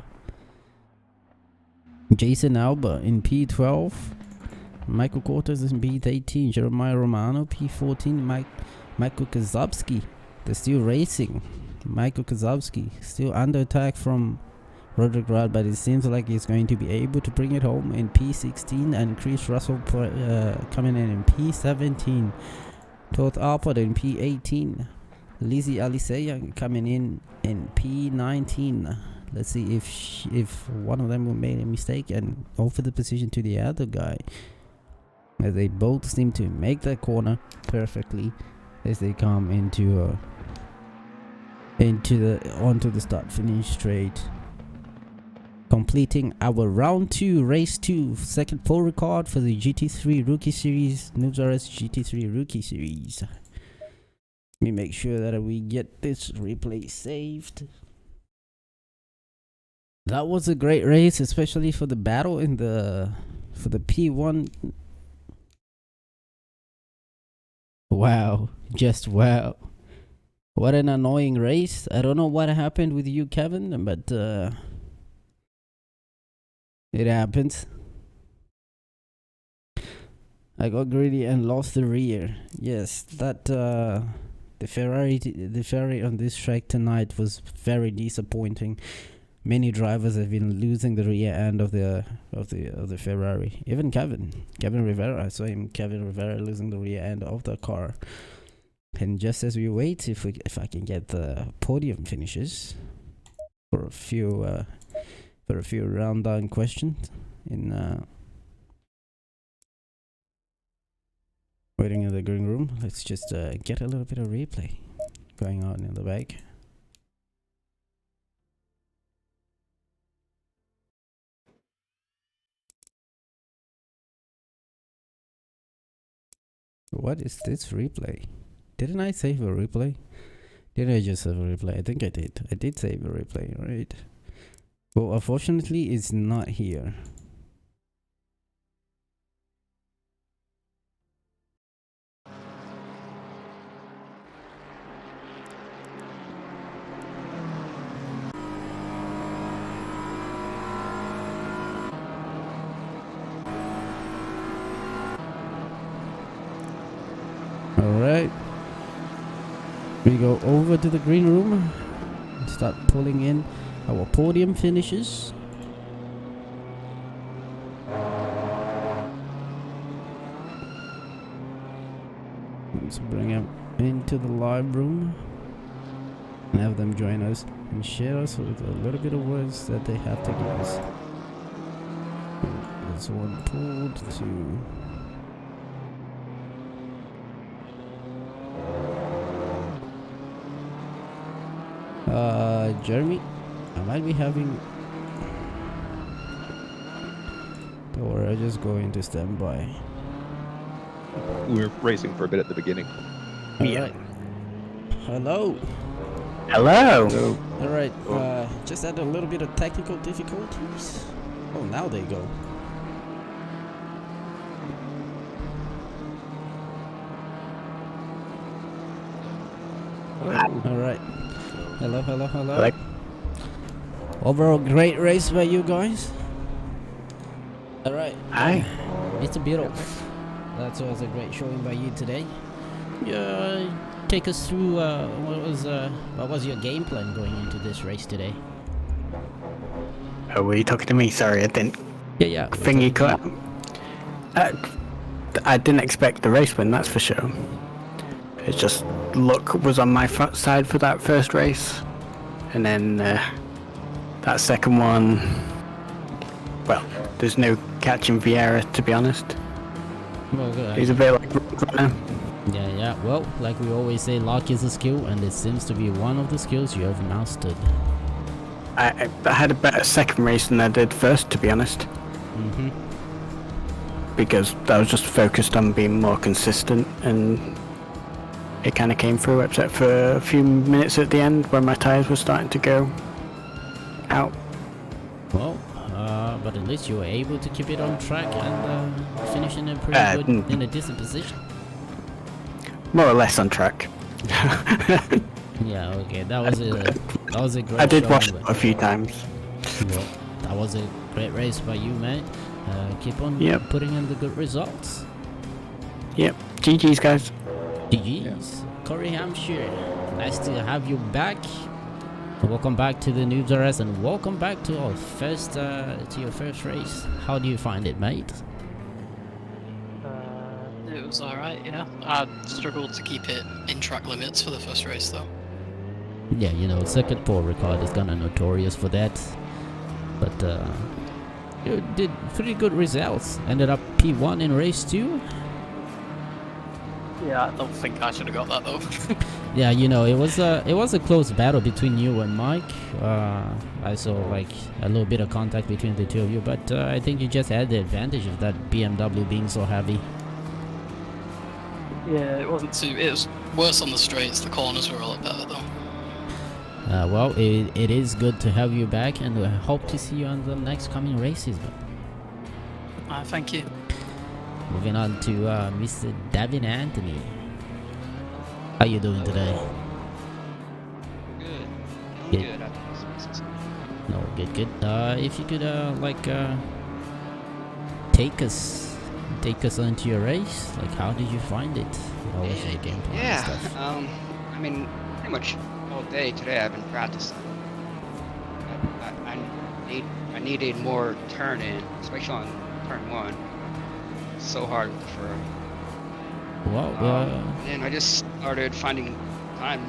Jason Alba in P12. Michael Cortez in P18. Jeremiah Romano P14. Michael Kazubski, they're still racing. Michael Kazubski still under attack from Roderick Rudd, but it seems like he's going to be able to bring it home in P16. And Chris Russell coming in P17. Todd Alpert in P18. Lizzie Aliceia coming in P19. Let's see if one of them will make a mistake and offer the position to the other guy. As they both seem to make that corner perfectly as they come onto the start finish straight. Completing our round 2, race 2, second pole record for the GT3 Rookie Series, Noobs RS GT3 Rookie Series. Let me make sure that we get this replay saved. That was a great race, especially for the battle for the P1. Wow, just wow. What an annoying race. I don't know what happened with you, Kevin, but it happens. I got greedy and lost the rear. Yes, that the Ferrari on this track tonight was very disappointing. Many drivers have been losing the rear end of the Ferrari. Even Kevin Rivera. I saw Kevin Rivera losing the rear end of the car. And just as we wait, if I can get the podium finishes for a few round down questions in waiting in the green room, let's just get a little bit of replay going on in the back. What is this replay? Didn't I save a replay? Did I just save a replay? I think I did. I did save a replay, right? Well, unfortunately, it's not here. Alright, we go over to the green room and start pulling in our podium finishes. Let's bring them into the live room and have them join us and share us with a little bit of words that they have to give us. There's one pulled to... Jeremy, I might be having... Don't worry, I'll just go into standby. We were racing for a bit at the beginning. Alright. Hello. Hello. Alright, just had a little bit of technical difficulties. Oh, now they go. Alright. Hello. Hello. Overall, great race by you guys. Alright. Hi. Mr. Biddulph. That was a great showing by you today. Take us through what was your game plan going into this race today? Oh, were you talking to me? Sorry, I didn't. Yeah. Thingy cut. I didn't expect the race win, that's for sure. It's just luck was on my front side for that first race. and then that second one, well, there's no catching Vieira, to be honest. Well, He's a bit like Roadrunner. yeah. Well, like we always say, luck is a skill, and it seems to be one of the skills you have mastered. I had a better second race than I did first, to be honest. Mm-hmm. Because I was just focused on being more consistent, and it kind of came through, except for a few minutes at the end when my tyres were starting to go out. Well, but at least you were able to keep it on track and finish in a pretty good, in a decent position. More or less on track. Yeah, okay, that was a great. I did showing, watch it but- a few times. Well, that was a great race by you, mate. Keep on putting in the good results. Yep. GG's, guys. GG's. Corey Hampshire, nice to have you back. Welcome back to the Noobs RS, and welcome back to our first to your first race. How do you find it, mate? It was alright, yeah. I struggled to keep it in track limits for the first race though. Yeah, you know, Circuit Paul Ricard is kinda notorious for that. But you did pretty good results. Ended up P1 in race 2. Yeah, I don't think I should have got that though. Yeah, you know, it was a close battle between you and Mike. I saw like a little bit of contact between the two of you, but I think you just had the advantage of that BMW being so heavy. Yeah, it wasn't too. It was worse on the straights. The corners were a lot better though. Well, it is good to have you back, and I hope to see you on the next coming races. But Thank you. moving on to Mr. Davin Anthony. How you doing today? Good. Good. Good. No, good. If you could take us into your race, like how did you find it? How was your game plan and stuff? I mean, pretty much all day today I've been practicing. I needed more turn in, especially on turn 1. It's so hard with the Ferrari. Well, And I just started finding time.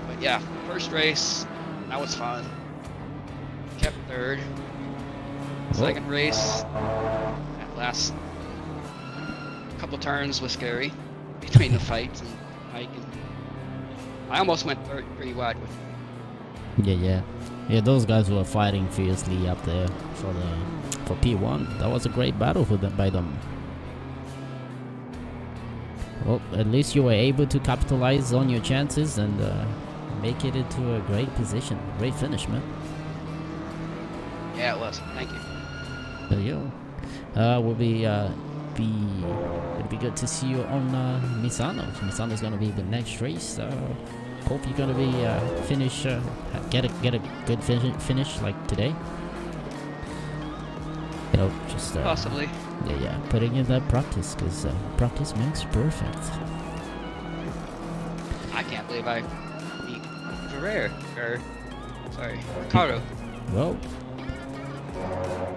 But yeah, first race, that was fun. Kept third. Second race, that last couple turns was scary between the fights and Mike. And I almost went pretty wide with him. Yeah. Those guys were fighting fiercely up there for P1. That was a great battle for them by them. Well, at least you were able to capitalize on your chances and make it into a great position. Great finish, man. Yeah, it was. Thank you. There you go. It'd be good to see you on Misano. Misano's gonna be the next race. Hope you're gonna be get a good finish like today. You know, just Possibly. Yeah, putting in that practice, because practice makes perfect. I can't believe I beat Ricardo. Well,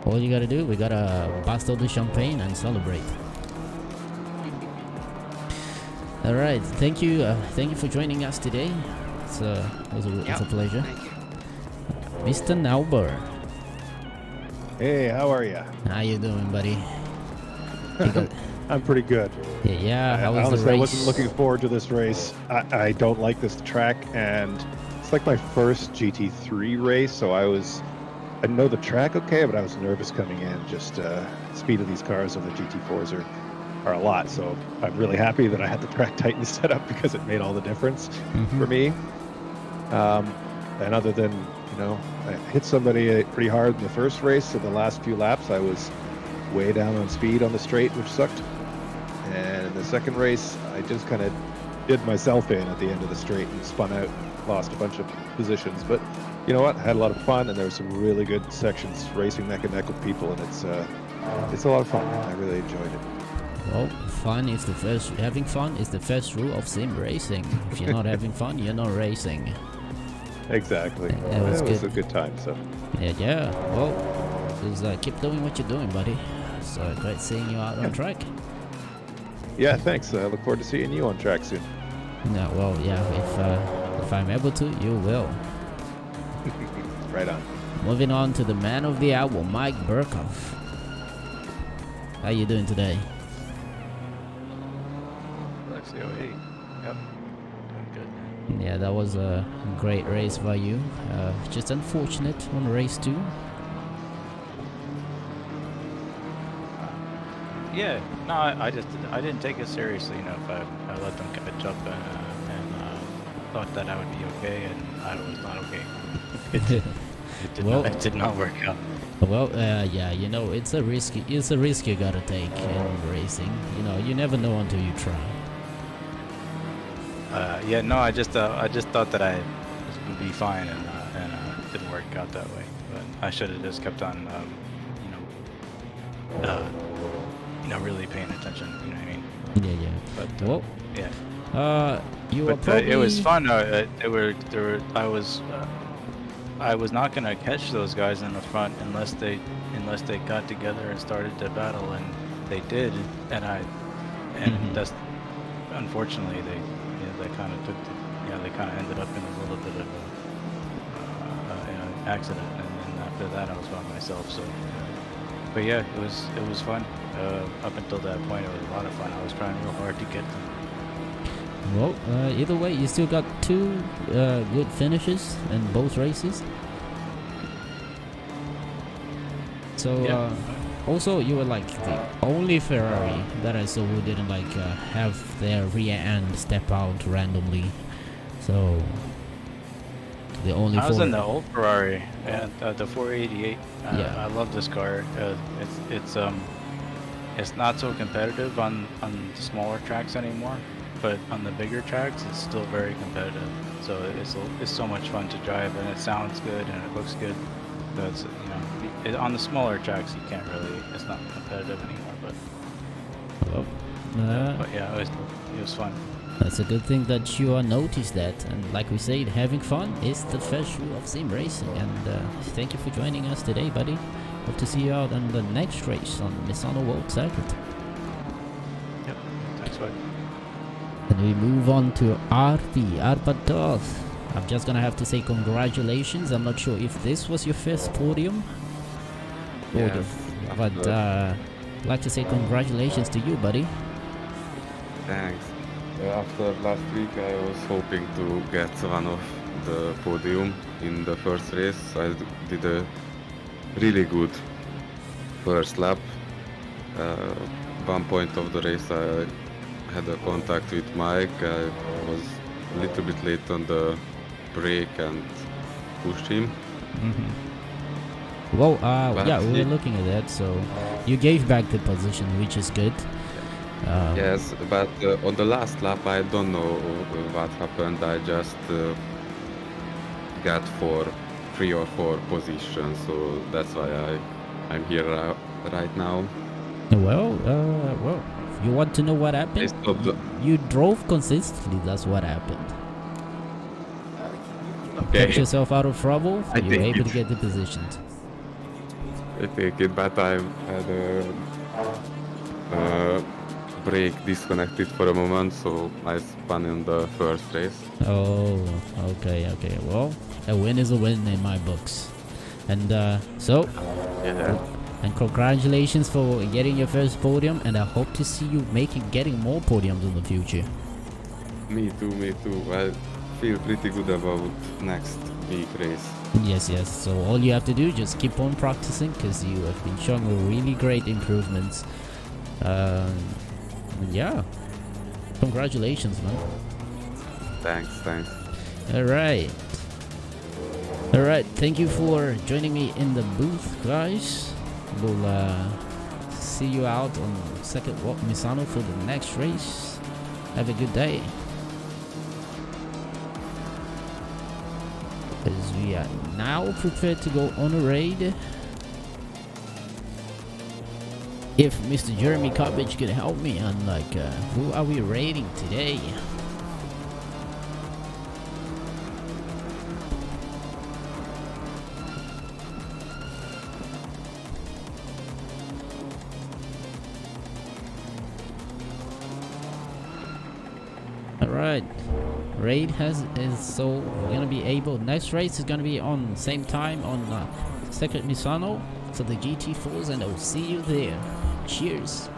all you gotta do, we gotta bust out the champagne and celebrate. All right, thank you for joining us today. It's a pleasure. Thank you. Mr. Nauber, Hey, how are you? how you doing, buddy? I'm pretty good. Yeah. How was the Honestly, race? I wasn't looking forward to this race. I don't like this track, and it's like my first GT3 race, so I know the track okay, but I was nervous coming in. Just speed of these cars on the GT4s are a lot, so I'm really happy that I had the track tightly set up because it made all the difference for me. And other than, I hit somebody pretty hard in the first race, so the last few laps I was way down on speed on the straight, which sucked. And in the second race, I just kind of did myself in at the end of the straight and spun out, lost a bunch of positions. But you know what? I had a lot of fun, and there were some really good sections racing neck and neck with people, and it's a lot of fun. I really enjoyed it. Well, having fun is the first rule of sim racing. If you're not having fun, you're not racing. Exactly. It was a good time. So Yeah. Well, just keep doing what you're doing, buddy. It's great seeing you out on track. yeah, thanks. I look forward to seeing you on track soon. Yeah. Well, yeah. If I'm able to, you will. Right on. Moving on to the man of the hour, Mike Burkhoff. How you doing today? Let's see. Yep. Doing good. Yeah, that was a great race by you. Just unfortunate on race 2. Yeah. No, I didn't take it seriously enough. I let them catch up and thought that I would be okay, and I was not okay. It did not work out. Well, yeah, you know, it's a risk you gotta take in racing. You know, you never know until you try. Yeah, no, I just thought that I would be fine, and it didn't work out that way. But I should have just kept on, really paying attention. You know what I mean? Yeah. But Well, yeah. you were But probably... it was fun. I was not gonna catch those guys in the front unless they got together and started to battle, and they did. And that's unfortunately they kind of they kind of ended up in a little bit of an accident, and then after that I was by myself. So, but yeah, it was fun. Up until that point, it was a lot of fun. I was trying real hard to get them. Well, either way, you still got 2 good finishes in both races. So, Yeah. also, you were like the only Ferrari that I saw who didn't have their rear end step out randomly. So, the only I was in the old Ferrari, the 488. Yeah. I love this car. It's not so competitive on the smaller tracks anymore, but on the bigger tracks, it's still very competitive. So it's so much fun to drive, and it sounds good and it looks good. So it's on the smaller tracks you can't really. It's not competitive anymore, but yeah, it was fun. That's a good thing that you noticed that, and like we said, having fun is the first rule of sim racing. And thank you for joining us today, buddy. Hope to see you out on the next race on Misano World Circuit. Yep, thanks, bud. And we move on to Arpadov. I'm just gonna have to say congratulations. I'm not sure if this was your first podium. Yes, But I'd like to say congratulations to you, buddy. Thanks. After last week, I was hoping to get one of the podium in the first race. I did a really good first lap. One point of the race, I had a contact with Mike. I was a little bit late on the brake and pushed him. Well, But yeah, we were looking at that. So you gave back the position, which is good. Yes, but on the last lap, I don't know what happened. I just got for 3 or 4 positions, so that's why I'm here right now. Well, you want to know what I happened? stopped You drove consistently. That's what happened. Okay. Kept yourself out of trouble. I You were take able it. to get the positions. I take it, but I had a brake disconnected for a moment, so I spun in the first race. Oh, okay. Well, a win is a win in my books. And so, Yeah. and congratulations for getting your first podium. And I hope to see you getting more podiums in the future. Me too. I feel pretty good about next big race. Yes. So all you have to do, just keep on practicing, because you have been showing really great improvements. Yeah. Congratulations, man. Thanks. All right. Thank you for joining me in the booth, guys. We'll see you out on second walk Misano for the next race. Have a good day. As we are now prepared to go on a raid. If Mr. Jeremy Cobbage could help me on who are we raiding today? Alright. Raid is so we're gonna be able. Next race is gonna be on same time on Secret Misano for the GT4s, and I will see you there. Cheers.